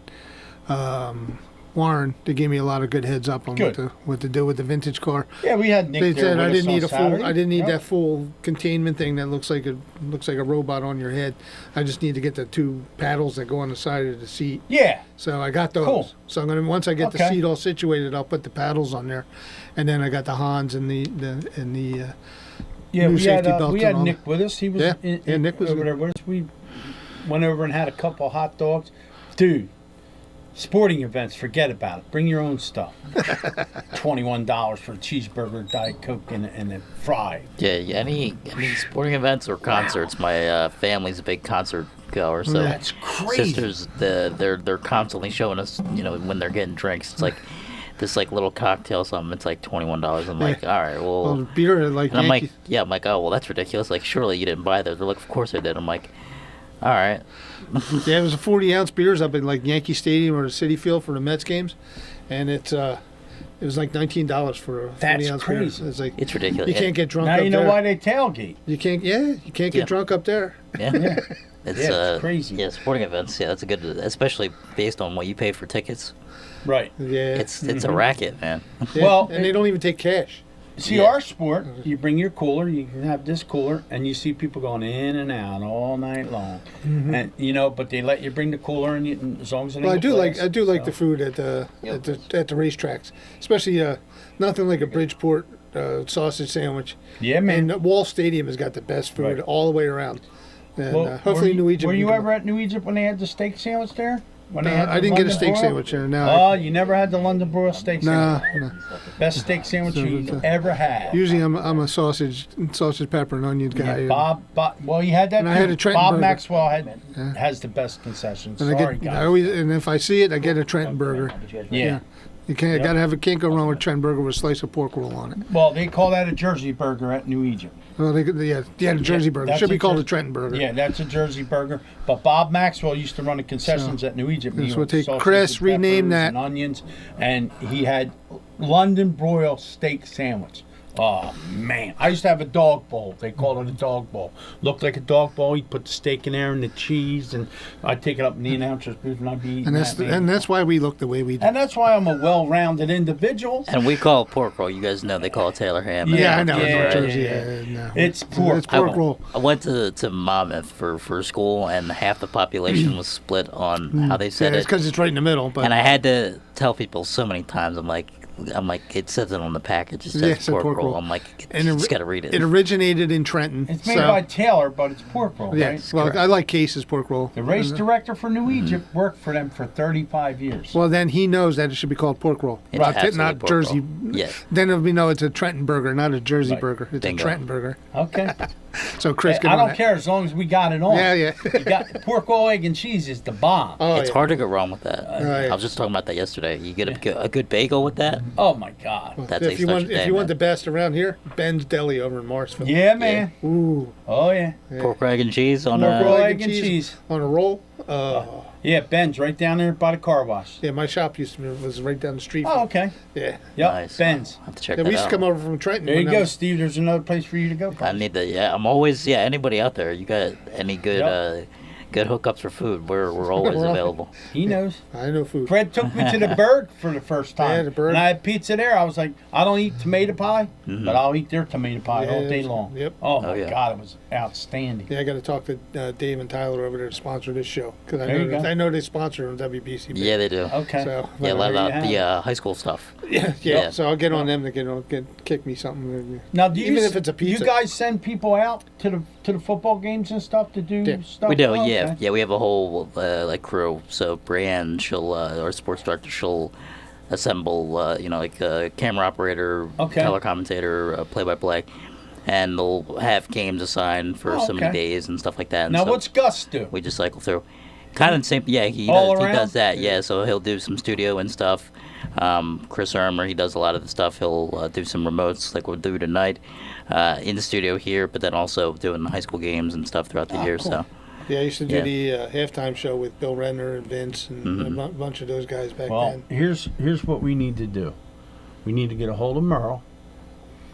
[SPEAKER 7] Warren, they gave me a lot of good heads up on what to do with the vintage car.
[SPEAKER 8] Yeah, we had Nick.
[SPEAKER 7] They
[SPEAKER 8] there
[SPEAKER 7] said
[SPEAKER 8] with
[SPEAKER 7] I didn't
[SPEAKER 8] us
[SPEAKER 7] need
[SPEAKER 8] on Saturday.
[SPEAKER 7] I didn't need that full containment thing that looks like a robot on your head. I just need to get the two paddles that go on the side of the seat.
[SPEAKER 8] Yeah.
[SPEAKER 7] So I got those.
[SPEAKER 8] Cool.
[SPEAKER 7] So I'm gonna once I get the seat all situated, I'll put the paddles on there, and then I got the Hans and the new safety belt.
[SPEAKER 8] We had Nick with us. He was
[SPEAKER 7] Nick was
[SPEAKER 8] over there with us. We went over and had a couple of hot dogs, dude. Sporting events, forget about it. Bring your own stuff. $21 for a cheeseburger, Diet Coke, and a fry.
[SPEAKER 6] Yeah, any sporting events or concerts. My family's a big concert goer, so
[SPEAKER 8] that's crazy.
[SPEAKER 6] Sisters, they're constantly showing us, when they're getting drinks. It's like this little cocktail something. It's like $21. I'm like, all right, well,
[SPEAKER 7] beer like.
[SPEAKER 6] And I'm like, I'm like, oh well, that's ridiculous. Like, surely you didn't buy those. They're like, of course I did. I'm like, all right.
[SPEAKER 7] Yeah, it was a 40-ounce beers up in like Yankee Stadium or Citi Field for the Mets games, and it was like $19 for a 40-ounce beer. It's like
[SPEAKER 6] it's ridiculous.
[SPEAKER 7] You can't get drunk.
[SPEAKER 8] Now
[SPEAKER 7] up
[SPEAKER 8] you know
[SPEAKER 7] there.
[SPEAKER 8] why they tailgate.
[SPEAKER 7] You can't. Yeah, you can't get drunk up there.
[SPEAKER 6] Yeah. It's
[SPEAKER 8] crazy.
[SPEAKER 6] Yeah, sporting events. Yeah, that's a good, especially based on what you pay for tickets.
[SPEAKER 8] Right.
[SPEAKER 7] Yeah.
[SPEAKER 6] It's a racket, man.
[SPEAKER 7] Yeah.
[SPEAKER 8] Well,
[SPEAKER 7] and they don't even take cash.
[SPEAKER 8] See, our sport, you bring your cooler, you can have this cooler, and you see people going in and out all night long.
[SPEAKER 7] Mm-hmm.
[SPEAKER 8] And but they let you bring the cooler, and as long as it ain't
[SPEAKER 7] Well, I do
[SPEAKER 8] glass,
[SPEAKER 7] like the food at the racetracks, especially nothing like a Bridgeport sausage sandwich.
[SPEAKER 8] Yeah, man.
[SPEAKER 7] And Wall Stadium has got the best food all the way around. And hopefully
[SPEAKER 8] New
[SPEAKER 7] Egypt.
[SPEAKER 8] Were you ever at New Egypt when they had the steak sandwich there? When they had
[SPEAKER 7] I didn't get a
[SPEAKER 8] London
[SPEAKER 7] steak
[SPEAKER 8] broil?
[SPEAKER 7] sandwich there. No.
[SPEAKER 8] Oh, you never had the London broil steak sandwich?
[SPEAKER 7] No.
[SPEAKER 8] Best steak sandwich you ever had.
[SPEAKER 7] Usually I'm a sausage, pepper, and onion guy.
[SPEAKER 8] Yeah, Bob, well, you had that.
[SPEAKER 7] And I had a Trenton
[SPEAKER 8] Bob
[SPEAKER 7] burger.
[SPEAKER 8] Maxwell has the best concessions.
[SPEAKER 7] And
[SPEAKER 8] Sorry, guys.
[SPEAKER 7] and if I see it, I get a Trenton burger.
[SPEAKER 8] Yeah.
[SPEAKER 7] You can't. Got to have a can't go wrong with Trenton burger with a slice of pork roll on it.
[SPEAKER 8] Well, they call that a Jersey burger at New Egypt.
[SPEAKER 7] Well, the Jersey burger. It
[SPEAKER 8] That's
[SPEAKER 7] should be called
[SPEAKER 8] Jer-
[SPEAKER 7] a Trenton burger.
[SPEAKER 8] Yeah, that's a Jersey burger. But Bob Maxwell used to run the concessions at New Egypt.
[SPEAKER 7] This
[SPEAKER 8] He
[SPEAKER 7] will
[SPEAKER 8] had
[SPEAKER 7] take
[SPEAKER 8] sausage
[SPEAKER 7] Chris,
[SPEAKER 8] and
[SPEAKER 7] rename
[SPEAKER 8] peppers
[SPEAKER 7] that.
[SPEAKER 8] and onions, and he had London broil steak sandwich. Oh man, I used to have a dog bowl. They called it a dog bowl. Looked like a dog bowl. He'd put the steak in there and the cheese, and I'd take it up in the announcer's booth and I'd be eating
[SPEAKER 7] And that's why we look the way we do.
[SPEAKER 8] And that's why I'm a well-rounded individual.
[SPEAKER 6] And we call it pork roll. You guys know they call it Taylor ham.
[SPEAKER 7] Yeah, I know.
[SPEAKER 8] Yeah,
[SPEAKER 7] Jersey.
[SPEAKER 8] yeah.
[SPEAKER 7] No.
[SPEAKER 8] It's pork.
[SPEAKER 7] It's pork roll.
[SPEAKER 6] I went to Monmouth for school, and half the population was split on how they said
[SPEAKER 7] It's
[SPEAKER 6] it.
[SPEAKER 7] because it's right in the middle. But
[SPEAKER 6] And I had to tell people so many times. I'm like, it says it on the package. It says pork roll. I'm like, you just got to read it.
[SPEAKER 7] It originated in Trenton.
[SPEAKER 8] It's made by Taylor, but it's pork roll,
[SPEAKER 7] Yeah,
[SPEAKER 8] right?
[SPEAKER 7] well, I like Case's pork roll.
[SPEAKER 8] The race director for New Egypt worked for them for 35 years.
[SPEAKER 7] Well, then he knows that it should be called pork roll,
[SPEAKER 6] It's
[SPEAKER 7] not
[SPEAKER 6] absolutely pork
[SPEAKER 7] Jersey.
[SPEAKER 6] roll. Yeah.
[SPEAKER 7] Then it'll be it's a Trenton burger, not a Jersey
[SPEAKER 8] Right.
[SPEAKER 7] burger. It's
[SPEAKER 6] Bingo.
[SPEAKER 7] a Trenton burger.
[SPEAKER 8] Okay.
[SPEAKER 7] So Chris,
[SPEAKER 8] Hey,
[SPEAKER 7] get
[SPEAKER 8] I
[SPEAKER 7] on
[SPEAKER 8] don't
[SPEAKER 7] that.
[SPEAKER 8] care as long as we got it on.
[SPEAKER 7] Yeah, yeah.
[SPEAKER 8] You got pork roll, egg, and cheese is the bomb.
[SPEAKER 7] Oh,
[SPEAKER 6] It's
[SPEAKER 7] yeah.
[SPEAKER 6] hard to go wrong with that.
[SPEAKER 7] yeah.
[SPEAKER 6] I was just talking about that yesterday. You get a good bagel with that.
[SPEAKER 8] Oh my God.
[SPEAKER 6] That
[SPEAKER 7] If
[SPEAKER 6] takes
[SPEAKER 7] you
[SPEAKER 6] such
[SPEAKER 7] want,
[SPEAKER 6] a day,
[SPEAKER 7] if you want
[SPEAKER 6] man.
[SPEAKER 7] the best around here, Ben's Deli over in Marsville.
[SPEAKER 8] Yeah, man.
[SPEAKER 7] Ooh,
[SPEAKER 8] Oh yeah.
[SPEAKER 6] Pork, egg, and cheese on
[SPEAKER 8] Pork roll,
[SPEAKER 6] a.
[SPEAKER 8] egg, and cheese.
[SPEAKER 7] on a roll.
[SPEAKER 8] Yeah, Ben's right down there by the car wash.
[SPEAKER 7] Yeah, my shop was right down the street.
[SPEAKER 8] Oh, okay.
[SPEAKER 7] Yeah.
[SPEAKER 8] Yep,
[SPEAKER 6] Nice.
[SPEAKER 8] Ben's.
[SPEAKER 6] I have to check
[SPEAKER 7] Yeah,
[SPEAKER 6] that
[SPEAKER 7] we used
[SPEAKER 6] out.
[SPEAKER 7] to come over from Trenton.
[SPEAKER 8] There you
[SPEAKER 7] when
[SPEAKER 8] go,
[SPEAKER 7] I was-
[SPEAKER 8] Steve. There's another place for you to go.
[SPEAKER 6] I need to. Yeah, I'm always. Yeah, anybody out there? You got any good good hookups for food. We're always available.
[SPEAKER 8] He knows.
[SPEAKER 7] I know food.
[SPEAKER 8] Fred took me to the Bird for the first time.
[SPEAKER 7] Yeah, the Bird.
[SPEAKER 8] And I had pizza there. I was like, I don't eat tomato pie, but I'll eat their tomato pie all day long.
[SPEAKER 7] Yep.
[SPEAKER 8] Oh, my God, it was outstanding.
[SPEAKER 7] Yeah, I got to talk to Dave and Tyler over there to sponsor this show. Because
[SPEAKER 8] There
[SPEAKER 7] I know they sponsor on WBCB.
[SPEAKER 6] Yeah, they do.
[SPEAKER 8] Okay.
[SPEAKER 7] So,
[SPEAKER 6] Yeah, a lot about the high school stuff.
[SPEAKER 7] Yeah. So I'll get on them to kick me something.
[SPEAKER 8] Now, do you
[SPEAKER 7] even if it's a pizza.
[SPEAKER 8] You guys send people out to the football games and stuff to do stuff?
[SPEAKER 6] We do,
[SPEAKER 8] Oh,
[SPEAKER 6] yeah.
[SPEAKER 8] okay.
[SPEAKER 6] Yeah, we have a whole like crew. So Brienne, she'll our sports director, she'll assemble like a camera operator, color commentator, play-by-play, and they'll have games assigned for so many days and stuff like that. And
[SPEAKER 8] Now,
[SPEAKER 6] so
[SPEAKER 8] what's Gus do?
[SPEAKER 6] we just cycle through. Kind of the same. Yeah, he
[SPEAKER 8] All
[SPEAKER 6] does, he
[SPEAKER 8] around?
[SPEAKER 6] does that. Yeah, so he'll do some studio and stuff. Chris Ermer, he does a lot of the stuff. He'll do some remotes like we'll do tonight in the studio here, but then also doing high school games and stuff throughout the year.
[SPEAKER 7] Cool.
[SPEAKER 6] So.
[SPEAKER 7] Yeah, I used to do the halftime show with Bill Renner and Vince and a bunch of those guys back then.
[SPEAKER 8] Here's what we need to do. We need to get a hold of Merle.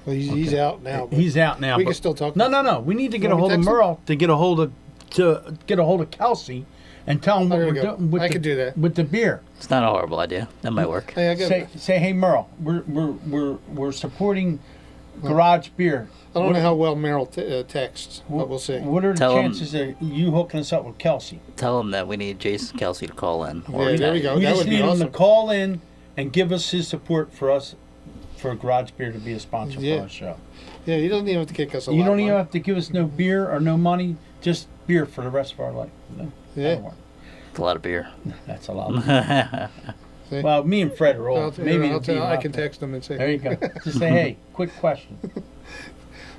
[SPEAKER 7] Well, he's out now. but
[SPEAKER 8] He's out now.
[SPEAKER 7] We
[SPEAKER 8] but-
[SPEAKER 7] can still talk.
[SPEAKER 8] No. We need to get a
[SPEAKER 7] Want me
[SPEAKER 8] hold of
[SPEAKER 7] text him?
[SPEAKER 8] Merle to get a hold of Kelsey and tell him what
[SPEAKER 7] There
[SPEAKER 8] we're
[SPEAKER 7] we go.
[SPEAKER 8] doing with
[SPEAKER 7] I could do that.
[SPEAKER 8] with the beer.
[SPEAKER 6] It's not a horrible idea. That might work.
[SPEAKER 7] Hey, I got.
[SPEAKER 8] Say, hey Merle, we're supporting Garage Beer.
[SPEAKER 7] I don't know how well Merrill texts, but we'll see.
[SPEAKER 8] What are the
[SPEAKER 6] Tell him-
[SPEAKER 8] chances of you hooking us up with Kelsey?
[SPEAKER 6] Tell him that we need Jason Kelsey to call in.
[SPEAKER 7] Yeah, there we go.
[SPEAKER 8] We
[SPEAKER 7] That
[SPEAKER 8] just
[SPEAKER 7] would be
[SPEAKER 8] need him
[SPEAKER 7] awesome.
[SPEAKER 8] to call in and give us his support for Garage Beer to be a sponsor
[SPEAKER 7] Yeah.
[SPEAKER 8] for our show.
[SPEAKER 7] Yeah, he doesn't even have to kick us a
[SPEAKER 8] You
[SPEAKER 7] lot
[SPEAKER 8] don't
[SPEAKER 7] of
[SPEAKER 8] even
[SPEAKER 7] money.
[SPEAKER 8] have to give us no beer or no money, just beer for the rest of our life. No,
[SPEAKER 7] Yeah.
[SPEAKER 8] that'll work.
[SPEAKER 6] It's a lot of beer.
[SPEAKER 8] That's a lot.
[SPEAKER 7] See?
[SPEAKER 8] Well, me and Fred are old. Maybe
[SPEAKER 7] I'll
[SPEAKER 8] it'll be
[SPEAKER 7] I
[SPEAKER 8] about
[SPEAKER 7] can
[SPEAKER 8] that.
[SPEAKER 7] text him and say.
[SPEAKER 8] There you go. Just say, hey, quick question.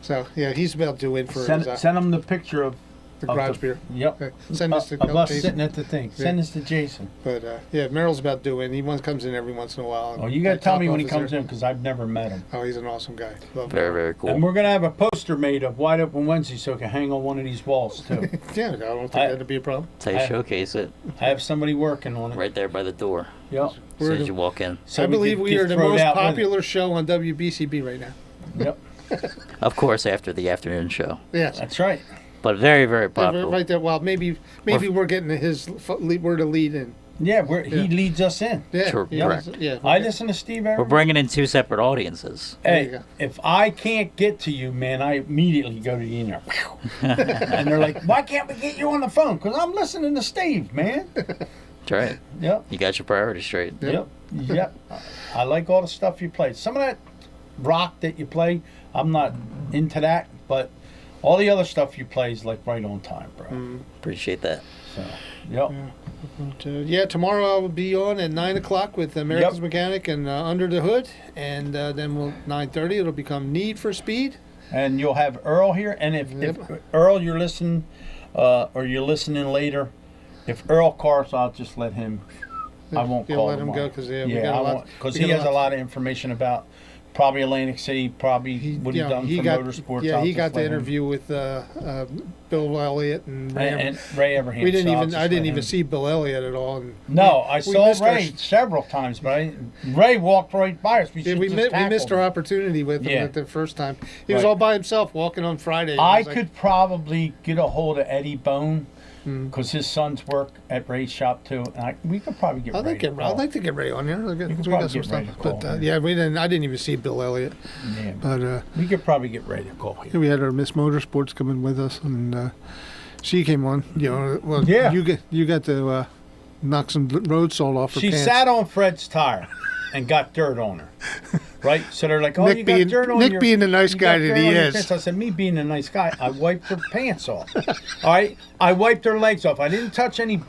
[SPEAKER 7] So yeah, he's about to win for
[SPEAKER 8] Send
[SPEAKER 7] his,
[SPEAKER 8] him the picture of
[SPEAKER 7] the garage beer.
[SPEAKER 8] Yep.
[SPEAKER 7] Okay. Send this to
[SPEAKER 8] of us
[SPEAKER 7] Jason.
[SPEAKER 8] sitting at the thing.
[SPEAKER 7] Yeah.
[SPEAKER 8] Send this to Jason.
[SPEAKER 7] But yeah, Merrill's about to win. He comes in every once in a while.
[SPEAKER 8] Oh, you got to tell me when he comes in because I've never met him.
[SPEAKER 7] Oh, he's an awesome guy. Love
[SPEAKER 6] Very,
[SPEAKER 7] Merrill.
[SPEAKER 6] very cool.
[SPEAKER 8] And we're gonna have a poster made of Wide Open Wednesday so it can hang on one of these walls too.
[SPEAKER 7] Yeah, I don't think that'd be a problem.
[SPEAKER 6] That's how you showcase it.
[SPEAKER 8] I have somebody working on it.
[SPEAKER 6] Right there by the door.
[SPEAKER 8] Yep.
[SPEAKER 6] As soon as you walk in.
[SPEAKER 8] So
[SPEAKER 7] I believe
[SPEAKER 8] could
[SPEAKER 7] we
[SPEAKER 8] get
[SPEAKER 7] are the
[SPEAKER 8] thrown
[SPEAKER 7] most
[SPEAKER 8] out with it.
[SPEAKER 7] popular show on WBCB right now.
[SPEAKER 8] Yep.
[SPEAKER 6] Of course, after the afternoon show.
[SPEAKER 7] Yes.
[SPEAKER 8] That's right.
[SPEAKER 6] But very, very
[SPEAKER 7] Yeah,
[SPEAKER 6] popular.
[SPEAKER 7] right there. Well, maybe we're getting we're the lead in.
[SPEAKER 8] Yeah, he leads us in.
[SPEAKER 7] Yeah.
[SPEAKER 6] Sure,
[SPEAKER 7] yeah,
[SPEAKER 6] correct.
[SPEAKER 7] Yeah.
[SPEAKER 8] I listen to Steve every
[SPEAKER 6] We're bringing in two separate audiences.
[SPEAKER 7] There you
[SPEAKER 8] Hey,
[SPEAKER 7] go.
[SPEAKER 8] if I can't get to you, man, I immediately go to the internet. And they're like, why can't we get you on the phone? Because I'm listening to Steve, man.
[SPEAKER 6] That's right.
[SPEAKER 8] Yep.
[SPEAKER 6] You got your priorities straight.
[SPEAKER 8] Yep. I like all the stuff you play. Some of that rock that you play, I'm not into that, but all the other stuff you play is like right on time, bro.
[SPEAKER 6] Appreciate that.
[SPEAKER 8] So, yep.
[SPEAKER 7] Yeah, tomorrow I will be on at 9 o'clock with America's Mechanic and Under the Hood, and then 9:30 it'll become Need for Speed.
[SPEAKER 8] And you'll have Earl here, and if Earl, you're listening, or you're listening later, if Earl calls, I'll just let him. I won't
[SPEAKER 7] You'll
[SPEAKER 8] call
[SPEAKER 7] let him go because we got a lot.
[SPEAKER 8] because he has a lot of information about probably Atlantic City, probably what he done for motorsports.
[SPEAKER 7] Yeah,
[SPEAKER 8] I'll
[SPEAKER 7] he
[SPEAKER 8] just
[SPEAKER 7] got the
[SPEAKER 8] let him.
[SPEAKER 7] interview with Bill Elliott and Ray.
[SPEAKER 8] And Ray Abraham.
[SPEAKER 7] We didn't
[SPEAKER 8] so I'll
[SPEAKER 7] even.
[SPEAKER 8] just
[SPEAKER 7] I
[SPEAKER 8] let
[SPEAKER 7] didn't even
[SPEAKER 8] him.
[SPEAKER 7] see Bill Elliott at all. And
[SPEAKER 8] No, I
[SPEAKER 7] we
[SPEAKER 8] saw
[SPEAKER 7] missed our
[SPEAKER 8] Ray several times, but Ray walked right by us. We
[SPEAKER 7] missed our opportunity with him at the first time. He was
[SPEAKER 8] Right.
[SPEAKER 7] all by himself walking on Friday.
[SPEAKER 8] I could probably get a hold of Eddie Bone
[SPEAKER 7] Hmm.
[SPEAKER 8] because his sons work at Ray's shop too, and we could probably get.
[SPEAKER 7] I'd
[SPEAKER 8] Ray
[SPEAKER 7] like to get Ray on there. We
[SPEAKER 8] could
[SPEAKER 7] got
[SPEAKER 8] probably
[SPEAKER 7] some
[SPEAKER 8] get Ray
[SPEAKER 7] stuff.
[SPEAKER 8] to call,
[SPEAKER 7] But
[SPEAKER 8] yeah.
[SPEAKER 7] I didn't even see Bill Elliott.
[SPEAKER 8] Yeah,
[SPEAKER 7] But
[SPEAKER 8] we could probably get Ray to call here.
[SPEAKER 7] we had our Miss Motorsports coming with us, and she came on. Well,
[SPEAKER 8] Yeah.
[SPEAKER 7] you got to knock some road salt off her
[SPEAKER 8] She
[SPEAKER 7] pants.
[SPEAKER 8] sat on Fred's tire and got dirt on her. Right? So they're like, oh,
[SPEAKER 7] Nick
[SPEAKER 8] you got
[SPEAKER 7] being-
[SPEAKER 8] dirt on
[SPEAKER 7] Nick
[SPEAKER 8] your...
[SPEAKER 7] being the nice
[SPEAKER 8] you
[SPEAKER 7] guy
[SPEAKER 8] got
[SPEAKER 7] that
[SPEAKER 8] dirt
[SPEAKER 7] he
[SPEAKER 8] on your
[SPEAKER 7] is.
[SPEAKER 8] pants. I said, me being a nice guy, I wiped her pants off. All right? I wiped her legs off. I didn't touch any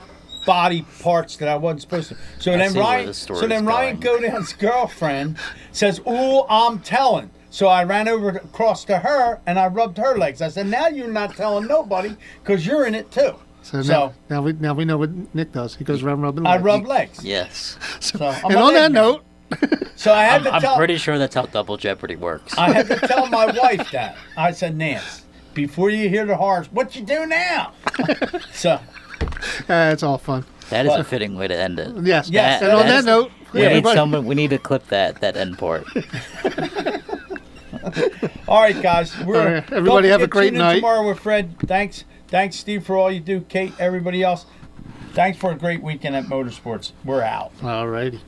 [SPEAKER 8] body parts that I wasn't supposed to. So then
[SPEAKER 6] see where
[SPEAKER 8] Ryan,
[SPEAKER 6] this story
[SPEAKER 8] so then
[SPEAKER 6] is
[SPEAKER 8] Ryan
[SPEAKER 6] going.
[SPEAKER 8] Godown's girlfriend says, ooh, I'm telling. So I ran over across to her and I rubbed her legs. I said, now you're not telling nobody because you're in it too.
[SPEAKER 7] So now we know what Nick does. He goes around rubbing legs.
[SPEAKER 8] I rub legs.
[SPEAKER 6] Yes.
[SPEAKER 8] So I'm
[SPEAKER 7] And
[SPEAKER 8] a
[SPEAKER 7] on that
[SPEAKER 8] leg man.
[SPEAKER 7] note,
[SPEAKER 8] So I had to
[SPEAKER 6] I'm
[SPEAKER 8] tell.
[SPEAKER 6] pretty sure that's how Double Jeopardy works.
[SPEAKER 8] I had to tell my wife that. I said, Nance, before you hear the horns, what you do now? So
[SPEAKER 7] it's all fun.
[SPEAKER 6] That is a fitting way to end it.
[SPEAKER 7] Yes.
[SPEAKER 8] Yes.
[SPEAKER 7] And on that note,
[SPEAKER 6] We need to clip that end part.
[SPEAKER 8] all right, guys.
[SPEAKER 7] All right, everybody
[SPEAKER 8] don't
[SPEAKER 7] have a
[SPEAKER 8] forget,
[SPEAKER 7] great
[SPEAKER 8] tune in
[SPEAKER 7] night.
[SPEAKER 8] tomorrow with Fred. Thanks Thanks, Steve, for all you do. Kate, everybody else. Thanks for a great weekend at Motorsports. We're out.
[SPEAKER 7] All righty.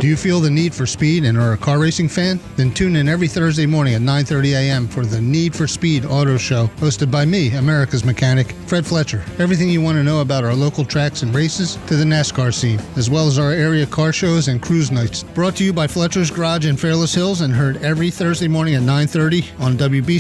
[SPEAKER 1] Do you feel the need for speed and are a car racing fan? Then tune in every Thursday morning at 9:30 a.m. for the Need for Speed Auto Show, hosted by me, America's mechanic, Fred Fletcher. Everything you want to know about our local tracks and races to the NASCAR scene, as well as our area car shows and cruise nights. Brought to you by Fletcher's Garage in Fairless Hills and heard every Thursday morning at 9:30 on WBCB.